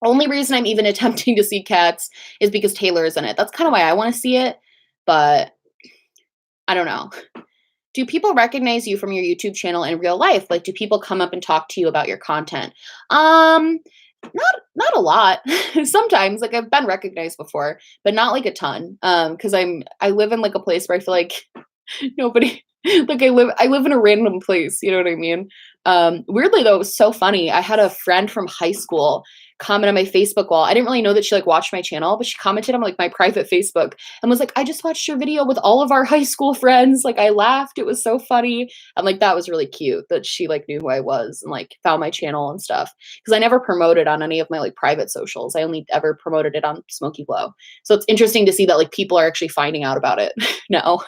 Speaker 1: only reason I'm even attempting to see Cats is because Taylor is in it. That's kind of why I want to see it, but I don't know. Do people recognize you from your YouTube channel in real life? Like, do people come up and talk to you about your content? Not a lot. Sometimes, like I've been recognized before, but not like a ton. Because I live in like a place where I feel like nobody like I live in a random place, you know what I mean? Weirdly though, it was so funny. I had a friend from high school comment on my Facebook wall. I didn't really know that she like watched my channel, but she commented on like my private Facebook and was like, I just watched your video with all of our high school friends. Like I laughed. It was so funny. And like that was really cute that she like knew who I was and like found my channel and stuff. Because I never promoted on any of my like private socials. I only ever promoted it on Smokeyglow. So it's interesting to see that like people are actually finding out about it now.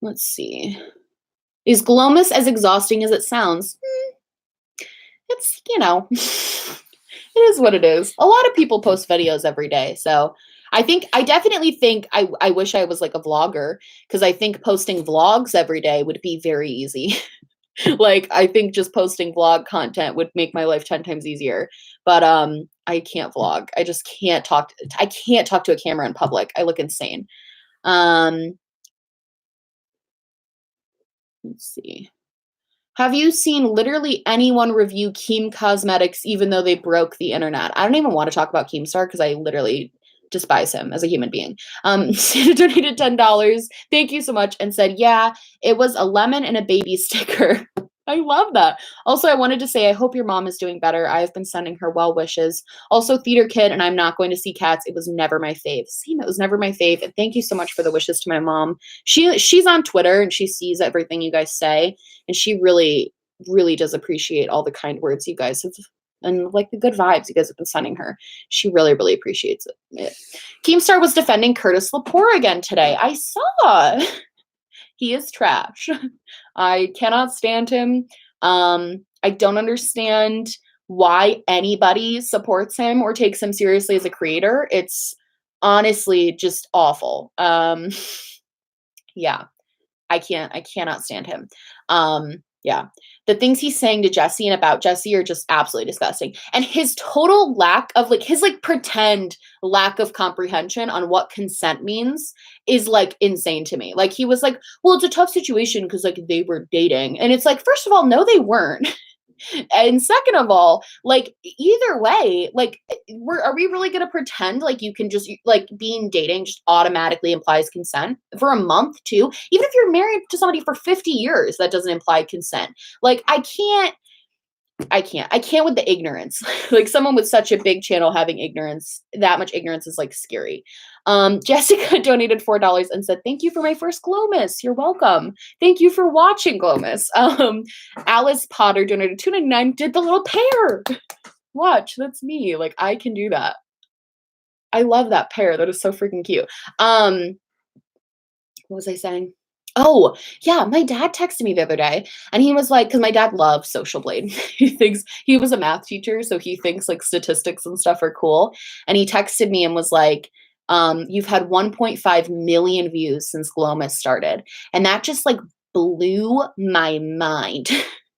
Speaker 1: Let's see. Is Glowmas as exhausting as it sounds? It's, it is what it is. A lot of people post videos every day. So I definitely think I wish I was like a vlogger because I think posting vlogs every day would be very easy. Like I think just posting vlog content would make my life 10 times easier. But I can't vlog. I just I can't talk to a camera in public. I look insane. Let's see. Have you seen literally anyone review Keem Cosmetics even though they broke the internet? I don't even want to talk about Keemstar because I literally despise him as a human being. Santa donated $10. Thank you so much and said, yeah, it was a lemon and a baby sticker. I love that. Also, I wanted to say, I hope your mom is doing better. I have been sending her well wishes. Also, theater kid, and I'm not going to see Cats. It was never my fave. Same, it was never my fave. And thank you so much for the wishes to my mom. She's on Twitter and she sees everything you guys say, and she really, really does appreciate all the kind words you guys have and like the good vibes you guys have been sending her. She really, really appreciates it. Keemstar was defending Curtis Lepore again today. I saw. He is trash. I cannot stand him. I don't understand why anybody supports him or takes him seriously as a creator. It's honestly just awful. Yeah, I cannot stand him. Yeah. The things he's saying to Jesse and about Jesse are just absolutely disgusting. And his total lack of like his like pretend lack of comprehension on what consent means is like insane to me. Like he was like, well, it's a tough situation because like they were dating. And it's like, first of all, no, they weren't. And second of all, like either way, like are we really gonna pretend like you can just like being dating just automatically implies consent for a month too? Even if you're married to somebody for 50 years, that doesn't imply consent. Like I can't with the ignorance. Like someone with such a big channel having ignorance, that much ignorance is like scary. Jessica donated $4 and said, thank you for my first Glowmas. You're welcome. Thank you for watching Glowmas. Alice Potter donated $2.99, did the little pear. Watch, that's me. Like I can do that. I love that pear. That is so freaking cute. What was I saying? Oh, yeah, my dad texted me the other day and he was like, because my dad loves Social Blade. He thinks he was a math teacher, so he thinks like statistics and stuff are cool. And he texted me and was like, you've had 1.5 million views since Glowmas started. And that just like blew my mind.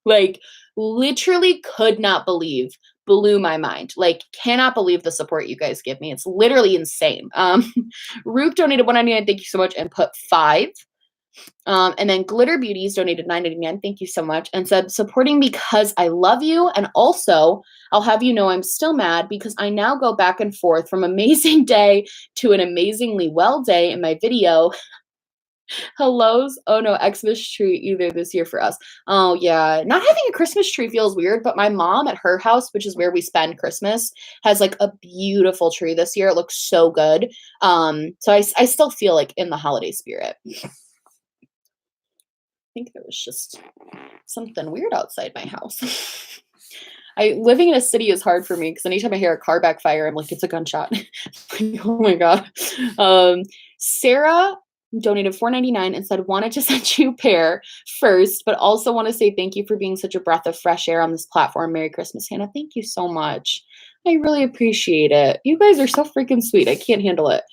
Speaker 1: Like literally could not believe, blew my mind. Like cannot believe the support you guys give me. It's literally insane. Rook donated $1.99, thank you so much, and put 5. And then Glitter Beauties donated $9.99. Thank you so much. And said, supporting because I love you. And also, I'll have you know I'm still mad because I now go back and forth from amazing day to an amazingly well day in my video. Hellos. Oh no, Xmas tree either this year for us. Oh yeah. Not having a Christmas tree feels weird, but my mom at her house, which is where we spend Christmas, has like a beautiful tree this year. It looks so good. So I still feel like in the holiday spirit. think there was just something weird outside my house. Living in a city is hard for me because anytime I hear a car backfire, I'm like, it's a gunshot. Oh my God. Sarah donated $4.99 and said, wanted to send you a pair first, but also want to say thank you for being such a breath of fresh air on this platform. Merry Christmas, Hannah. Thank you so much. I really appreciate it. You guys are so freaking sweet. I can't handle it.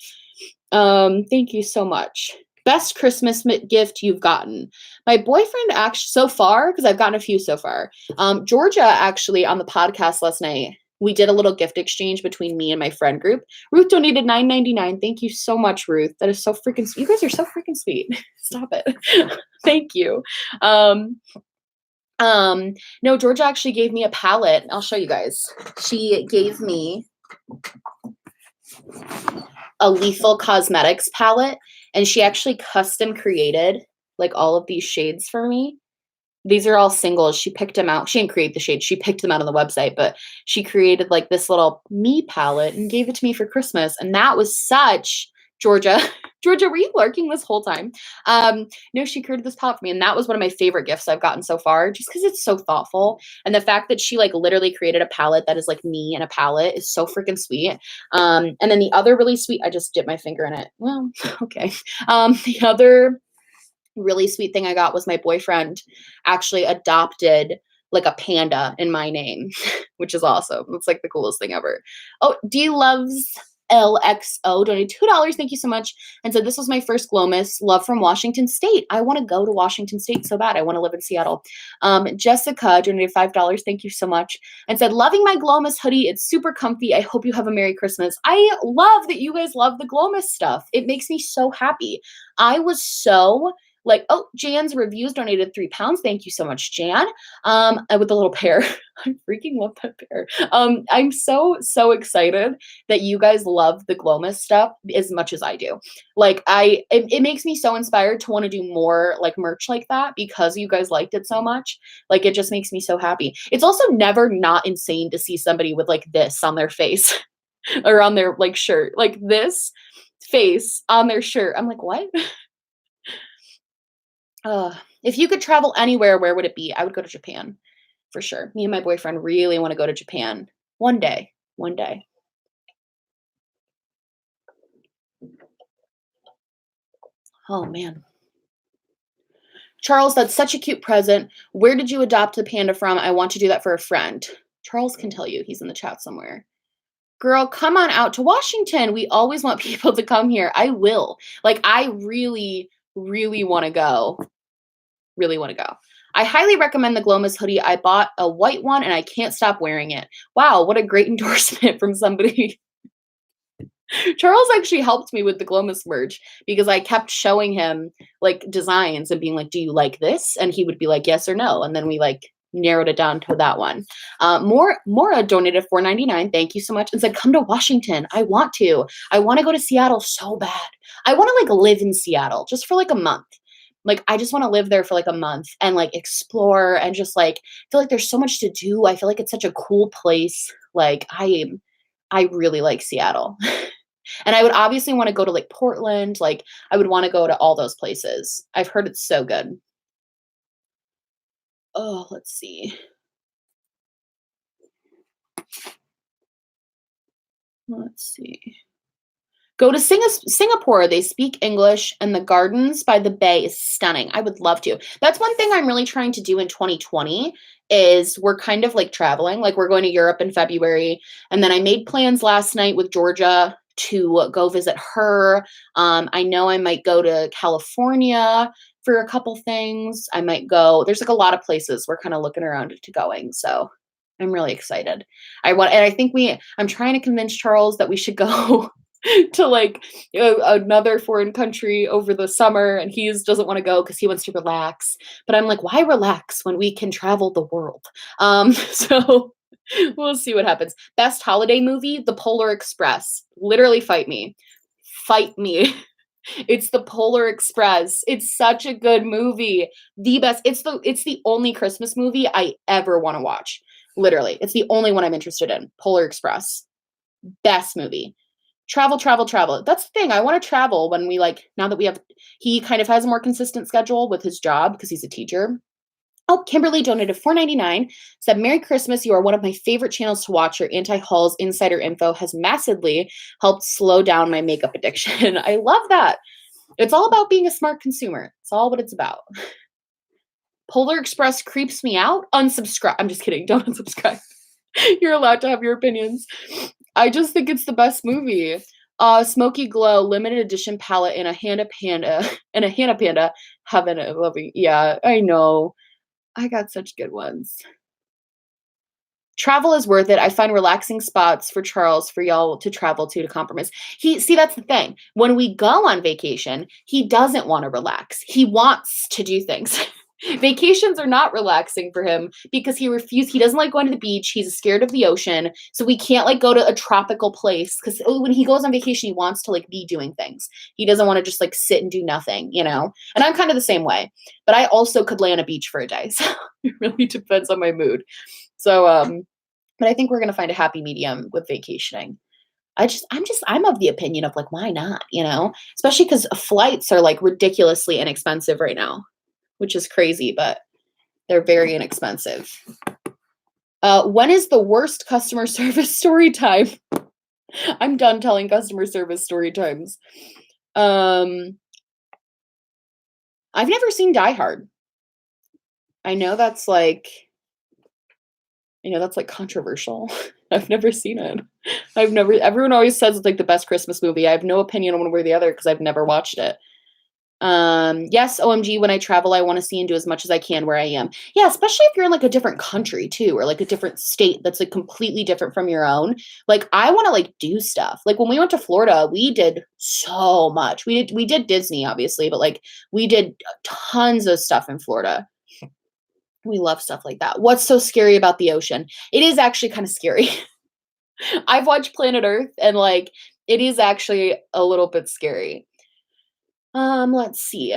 Speaker 1: Thank you so much. Best Christmas gift you've gotten. My boyfriend actually, so far, because I've gotten a few so far. Georgia actually on the podcast last night, we did a little gift exchange between me and my friend group. Ruth donated $9.99. Thank you so much, Ruth. That is so freaking sweet. You guys are so freaking sweet. Stop it. Thank you. No, Georgia actually gave me a palette. I'll show you guys. She gave me a Lethal Cosmetics palette, and she actually custom created like all of these shades for me. These are all singles. She picked them out. She didn't create the shades. She picked them out on the website, but she created like this little me palette and gave it to me for Christmas. And that was such, Georgia, were you lurking this whole time? No, she created this palette for me. And that was one of my favorite gifts I've gotten so far, just because it's so thoughtful. And the fact that she like literally created a palette that is like me and a palette is so freaking sweet. And then the other really sweet, I just dipped my finger in it. Well, okay. The other really sweet thing I got was my boyfriend actually adopted like a panda in my name, which is awesome. It's like the coolest thing ever. Oh, D loves LXO donated $2. Thank you so much. And said, this was my first Glowmas. Love from Washington State. I want to go to Washington State so bad. I want to live in Seattle. Jessica donated $5. Thank you so much. And said, loving my Glowmas hoodie. It's super comfy. I hope you have a Merry Christmas. I love that you guys love the Glowmas stuff. It makes me so happy. I was so like, oh, Jan's reviews donated £3. Thank you so much, Jan. With the little pear. I freaking love that pear. I'm so excited that you guys love the Glowmas stuff as much as I do. Like it makes me so inspired to want to do more like merch like that because you guys liked it so much. Like it just makes me so happy. It's also never not insane to see somebody with like this on their face or on their like shirt, like this face on their shirt. I'm like, what? If you could travel anywhere, where would it be? I would go to Japan for sure. Me and my boyfriend really want to go to Japan one day. Oh man. Charles, that's such a cute present. Where did you adopt the panda from? I want to do that for a friend. Charles can tell you. He's in the chat somewhere. Girl, come on out to Washington. We always want people to come here. I will. Like, I really want to go. I highly recommend the Glowmas hoodie. I bought a white one and I can't stop wearing it. Wow, what a great endorsement from somebody. Charles actually helped me with the Glowmas merch because I kept showing him like designs and being like, do you like this? And he would be like, yes or no. And then we like narrowed it down to that one. Mora donated $4.99. Thank you so much. And said, come to Washington. I want to go to Seattle so bad. I want to like live in Seattle just for like a month. Like, I just want to live there for like a month and like explore and just like feel like there's so much to do. I feel like it's such a cool place. Like I really like Seattle. And I would obviously want to go to like Portland. Like I would want to go to all those places. I've heard it's so good. Oh, let's see. Go to Singapore. They speak English, and the gardens by the bay is stunning. I would love to. That's one thing I'm really trying to do in 2020 is we're kind of like traveling. Like we're going to Europe in February, and then I made plans last night with Georgia to go visit her. I know I might go to California for a couple things. I might go. There's like a lot of places we're kind of looking around to going. So I'm really excited. I'm trying to convince Charles that we should go to like another foreign country over the summer, and he doesn't want to go because he wants to relax. But I'm like, why relax when we can travel the world? So we'll see what happens. Best holiday movie, The Polar Express. Literally fight me. It's The Polar Express. It's such a good movie. The best. It's the only Christmas movie I ever want to watch. Literally. It's the only one I'm interested in. Polar Express. Best movie. Travel, travel, travel. That's the thing. I want to travel when we like, now that we have, he kind of has a more consistent schedule with his job because he's a teacher. Oh, Kimberly donated $4.99, said, Merry Christmas. You are one of my favorite channels to watch. Your anti-hauls insider info has massively helped slow down my makeup addiction. I love that. It's all about being a smart consumer. It's all what it's about. Polar Express creeps me out. Unsubscribe. I'm just kidding. Don't unsubscribe. You're allowed to have your opinions. I just think it's the best movie. Smokeyglow limited edition palette and a Hannah Panda Heaven of Loving. Yeah, I know. I got such good ones. Travel is worth it. I find relaxing spots for Charles for y'all to travel to compromise. That's the thing. When we go on vacation, he doesn't want to relax. He wants to do things. Vacations are not relaxing for him because he doesn't like going to the beach. He's scared of the ocean. So we can't like go to a tropical place because when he goes on vacation, he wants to like be doing things. He doesn't want to just like sit and do nothing, you know? And I'm kind of the same way, but I also could lay on a beach for a day. So it really depends on my mood. So, but I think we're going to find a happy medium with vacationing. I'm of the opinion of like, why not, you know, especially because flights are like ridiculously inexpensive right now, which is crazy, but they're very inexpensive. When is the worst customer service story time? I'm done telling customer service story times. I've never seen Die Hard. I know that's like controversial. I've never seen it. Everyone always says it's like the best Christmas movie. I have no opinion on one way or the other because I've never watched it. Yes, OMG, when I travel, I want to see and do as much as I can where I am. Yeah, especially if you're in like a different country too, or like a different state that's like completely different from your own. Like I want to like do stuff. Like when we went to Florida, we did so much. We did Disney obviously, but like we did tons of stuff in Florida. We love stuff like that. What's so scary about the ocean? It is actually kind of scary. I've watched Planet Earth and like it is actually a little bit scary. Let's see.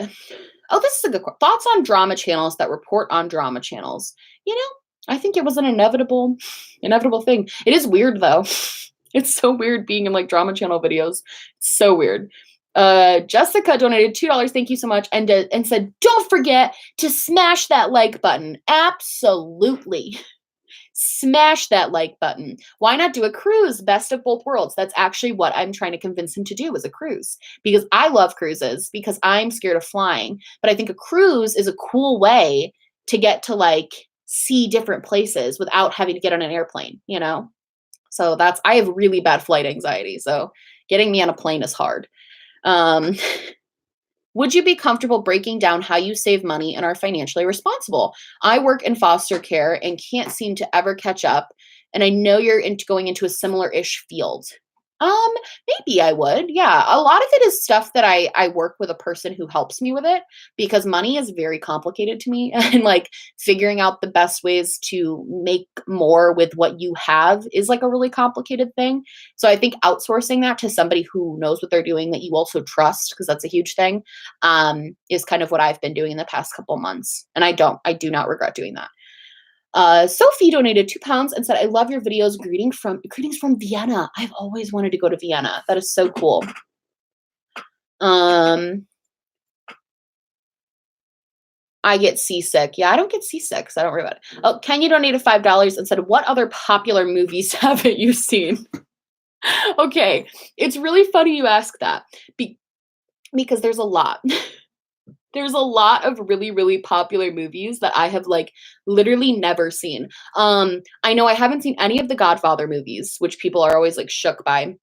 Speaker 1: Oh, this is a good thoughts on drama channels that report on drama channels. You know, I think it was an inevitable thing. It is weird though. It's so weird being in like drama channel videos. It's so weird. Jessica donated $2. Thank you so much. And said, don't forget to smash that like button. Absolutely. Smash that like button. Why not do a cruise? Best of both worlds. That's actually what I'm trying to convince him to do is a cruise because I love cruises because I'm scared of flying. But I think a cruise is a cool way to get to like see different places without having to get on an airplane, you know? So I have really bad flight anxiety. So getting me on a plane is hard. Would you be comfortable breaking down how you save money and are financially responsible? I work in foster care and can't seem to ever catch up. And I know you're going into a similar-ish field. Maybe I would. Yeah. A lot of it is stuff that I work with a person who helps me with it because money is very complicated to me and like figuring out the best ways to make more with what you have is like a really complicated thing. So I think outsourcing that to somebody who knows what they're doing that you also trust, because that's a huge thing, is kind of what I've been doing in the past couple months. And I do not regret doing that. Sophie donated £2 and said, I love your videos. Greetings from Vienna. I've always wanted to go to Vienna. That is so cool. I get seasick. Yeah, I don't get seasick, so I don't worry about it. Oh, Kenya donated $5 and said, what other popular movies haven't you seen? Okay, it's really funny you ask that because there's a lot. There's a lot of really, really popular movies that I have like literally never seen. I know I haven't seen any of the Godfather movies, which people are always like shook by.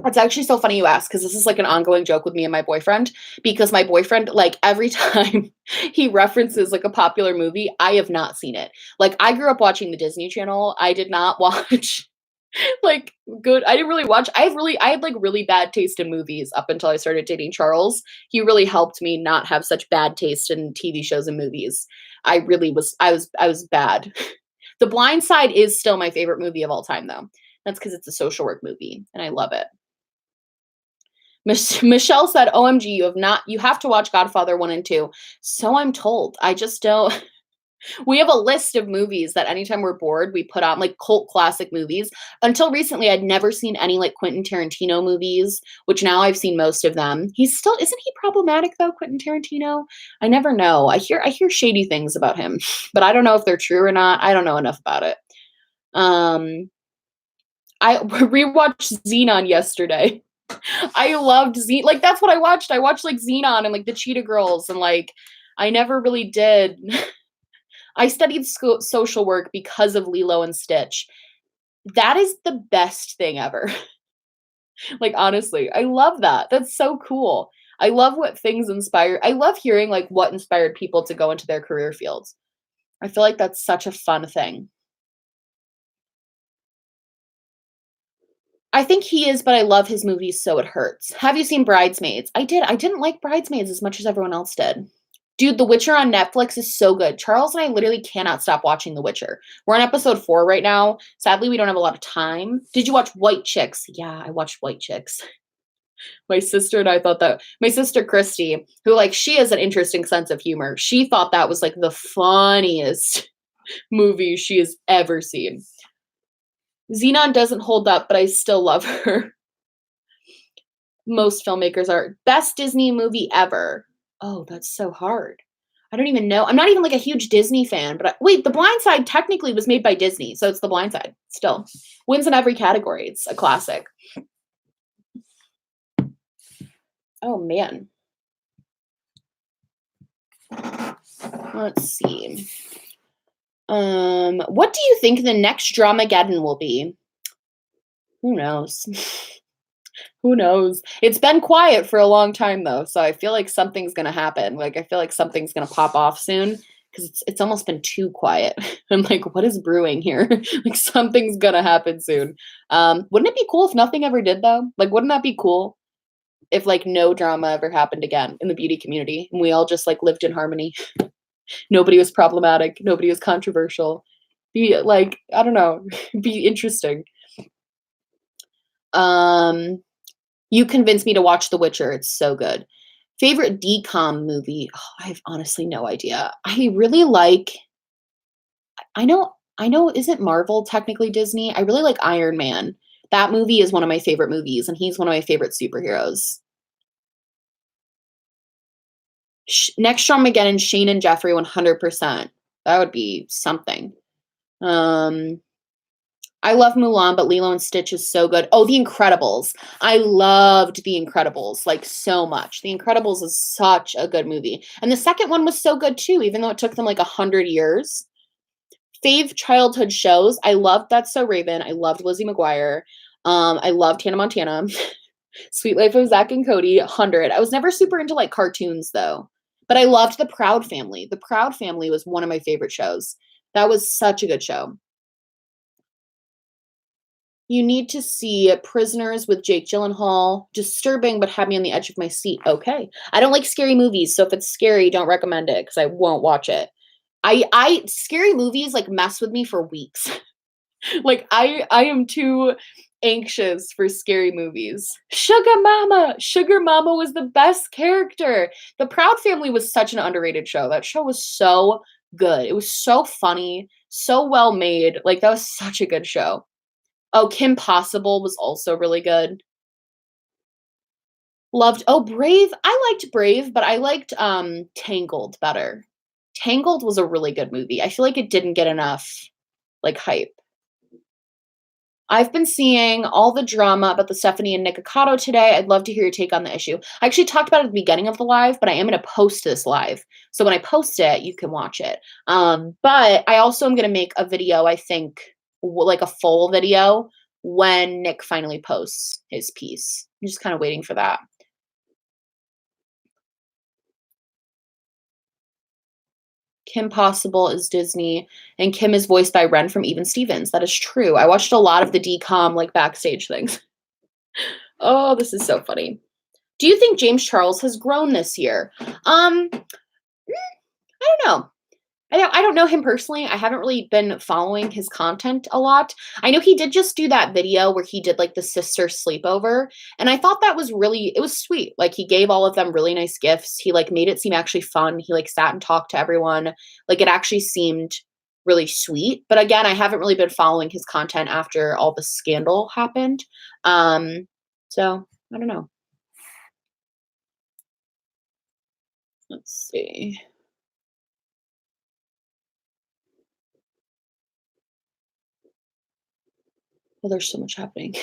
Speaker 1: It's actually so funny you ask because this is like an ongoing joke with me and my boyfriend because my boyfriend, like every time he references like a popular movie, I have not seen it. Like I grew up watching the Disney Channel. I did not watch like good. I didn't really watch. I had like really bad taste in movies up until I started dating Charles. He really helped me not have such bad taste in TV shows and movies. I was bad. The Blind Side is still my favorite movie of all time though. That's because it's a social work movie and I love it. Michelle said, OMG, you have to watch Godfather 1 and 2. So I'm told. I just don't. We have a list of movies that anytime we're bored, we put on, like, cult classic movies. Until recently, I'd never seen any, like, Quentin Tarantino movies, which now I've seen most of them. He's still isn't he problematic though, Quentin Tarantino? I never know. I hear shady things about him, but I don't know if they're true or not. I don't know enough about it. Um, I rewatched Xenon yesterday. I loved like, that's what I watched. I watched, like, Xenon and, like, the Cheetah Girls, and, like, I never really did. I studied social work because of Lilo and Stitch. That is the best thing ever. Like, honestly, I love that. That's so cool. I love what things inspire. I love hearing, like, what inspired people to go into their career fields. I feel like that's such a fun thing. I think he is, but I love his movies, so it hurts. Have you seen Bridesmaids? I did. I didn't like Bridesmaids as much as everyone else did. Dude, The Witcher on Netflix is so good. Charles and I literally cannot stop watching The Witcher. We're on episode 4 right now. Sadly, we don't have a lot of time. Did you watch White Chicks? Yeah, I watched White Chicks. My sister and I thought that my sister Christy, who, like, she has an interesting sense of humor. She thought that was, like, the funniest movie she has ever seen. Xenon doesn't hold up, but I still love her. Most filmmakers are. Best Disney movie ever. Oh, that's so hard. I don't even know. I'm not even, like, a huge Disney fan, but wait, The Blind Side technically was made by Disney, so it's The Blind Side. Still wins in every category. It's a classic. Oh man. Let's see. What do you think the next Dramageddon will be? Who knows? Who knows? It's been quiet for a long time though, so I feel like something's gonna happen. Like, I feel like something's gonna pop off soon because it's almost been too quiet. I'm like, what is brewing here? Like, something's gonna happen soon. Wouldn't it be cool if nothing ever did though? Like, wouldn't that be cool if, like, no drama ever happened again in the beauty community and we all just, like, lived in harmony? Nobody was problematic. Nobody was controversial. Be like, I don't know, be interesting. Um, you convinced me to watch The Witcher. It's so good. Favorite DCOM movie? Oh, I have honestly no idea. I really like. I know. I know. Isn't Marvel technically Disney? I really like Iron Man. That movie is one of my favorite movies, and he's one of my favorite superheroes. Next Armageddon, Shane and Jeffrey, 100%. That would be something. Um, I love Mulan, but Lilo and Stitch is so good. Oh, The Incredibles. I loved The Incredibles, like, so much. The Incredibles is such a good movie. And the second one was so good too, even though it took them like 100 years. Fave childhood shows. I loved That's So Raven. I loved Lizzie McGuire. I loved Hannah Montana. Sweet Life of Zach and Cody, 100. I was never super into, like, cartoons though. But I loved The Proud Family. The Proud Family was one of my favorite shows. That was such a good show. You need to see Prisoners with Jake Gyllenhaal. Disturbing, but had me on the edge of my seat. Okay. I don't like scary movies, so if it's scary, don't recommend it because I won't watch it. I scary movies, like, mess with me for weeks. Like, I am too anxious for scary movies. Sugar Mama. Sugar Mama was the best character. The Proud Family was such an underrated show. That show was so good. It was so funny, so well made. Like, that was such a good show. Oh, Kim Possible was also really good. Loved Brave. I liked Brave, but I liked Tangled better. Tangled was a really good movie. I feel like it didn't get enough, like, hype. I've been seeing all the drama about the Stephanie and Nikocado today. I'd love to hear your take on the issue. I actually talked about it at the beginning of the live, but I am going to post this live. So when I post it, you can watch it. But I also am going to make a video, I think, like a full video when Nick finally posts his piece. I'm just kind of waiting for that. Kim Possible is Disney, and Kim is voiced by Ren from Even Stevens. That is true. I watched a lot of the DCOM, like, backstage things. Oh, this is so funny. Do you think James Charles has grown this year? I don't know. I don't know him personally. I haven't really been following his content a lot. I know he did just do that video where he did like the sister sleepover, and I thought that was really it was sweet. Like he gave all of them really nice gifts. He like made it seem actually fun. He like sat and talked to everyone. Like it actually seemed really sweet. But again, I haven't really been following his content after all the scandal happened. So I don't know. Let's see. Well, there's so much happening.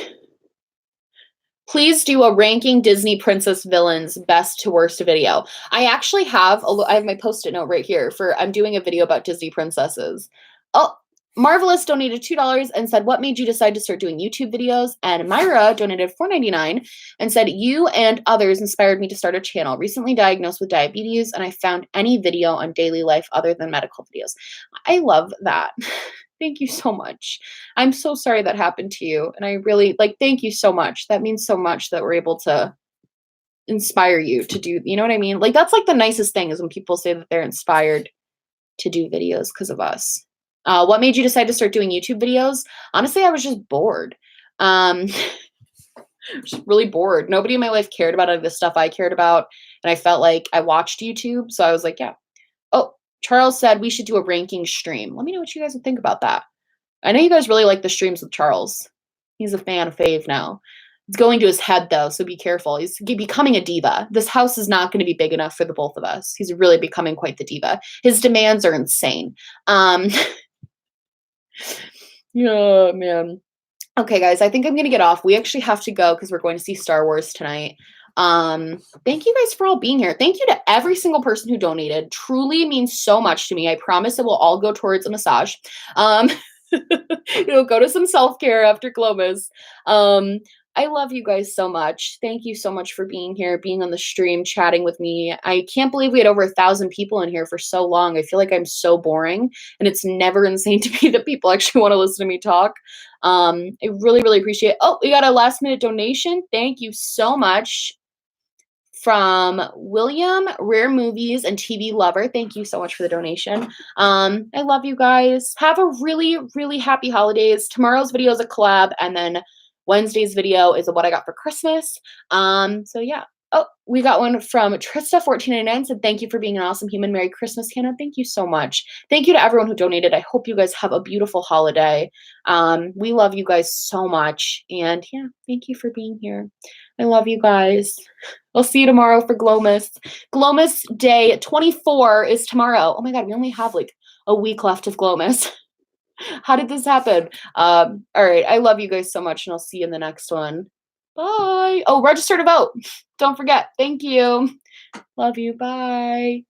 Speaker 1: Please do a ranking Disney princess villains best to worst video. I actually have I have my post-it note right here for I'm doing a video about Disney princesses. Oh, Marvelous donated $2 and said, "What made you decide to start doing YouTube videos?" And Myra donated $4.99 and said, "You and others inspired me to start a channel. Recently diagnosed with diabetes, and I found any video on daily life other than medical videos." I love that. Thank you so much. I'm so sorry that happened to you, and I really like, thank you so much. That means so much that we're able to inspire you to do, you know what I mean? Like, that's, like, the nicest thing is when people say that they're inspired to do videos because of us. What made you decide to start doing YouTube videos? Honestly, I was just bored. Um, just really bored. Nobody in my life cared about any of the stuff I cared about, and I felt like I watched YouTube, so I was like, "Yeah." Oh, Charles said we should do a ranking stream. Let me know what you guys would think about that. I know you guys really like the streams with Charles. He's a fan of Fave now. It's going to his head though, so be careful. He's becoming a diva. This house is not going to be big enough for the both of us. He's really becoming quite the diva. His demands are insane. Yeah, man. Okay, guys, I think I'm gonna get off. We actually have to go because we're going to see Star Wars tonight. Thank you guys for all being here. Thank you to every single person who donated. Truly means so much to me. I promise it will all go towards a massage. Um, go to some self-care after Glowmas. I love you guys so much. Thank you so much for being here, being on the stream, chatting with me. I can't believe we had over 1,000 people in here for so long. I feel like I'm so boring, and it's never insane to me that people actually want to listen to me talk. I really, really appreciate it. Oh, we got a last minute donation. Thank you so much from William, Rare Movies and TV Lover. Thank you so much for the donation. I love you guys. Have a really, really happy holidays. Tomorrow's video is a collab, and then Wednesday's video is what I got for Christmas. So yeah. Oh, we got one from Trista1499 said, "Thank you for being an awesome human. Merry Christmas, Hannah." Thank you so much. Thank you to everyone who donated. I hope you guys have a beautiful holiday. We love you guys so much. And yeah, thank you for being here. I love you guys. I'll see you tomorrow for Glowmas. Glowmas day 24 is tomorrow. Oh my God, we only have like a week left of Glowmas. How did this happen? All right, I love you guys so much, and I'll see you in the next one. Bye. Oh, register to vote. Don't forget. Thank you. Love you. Bye.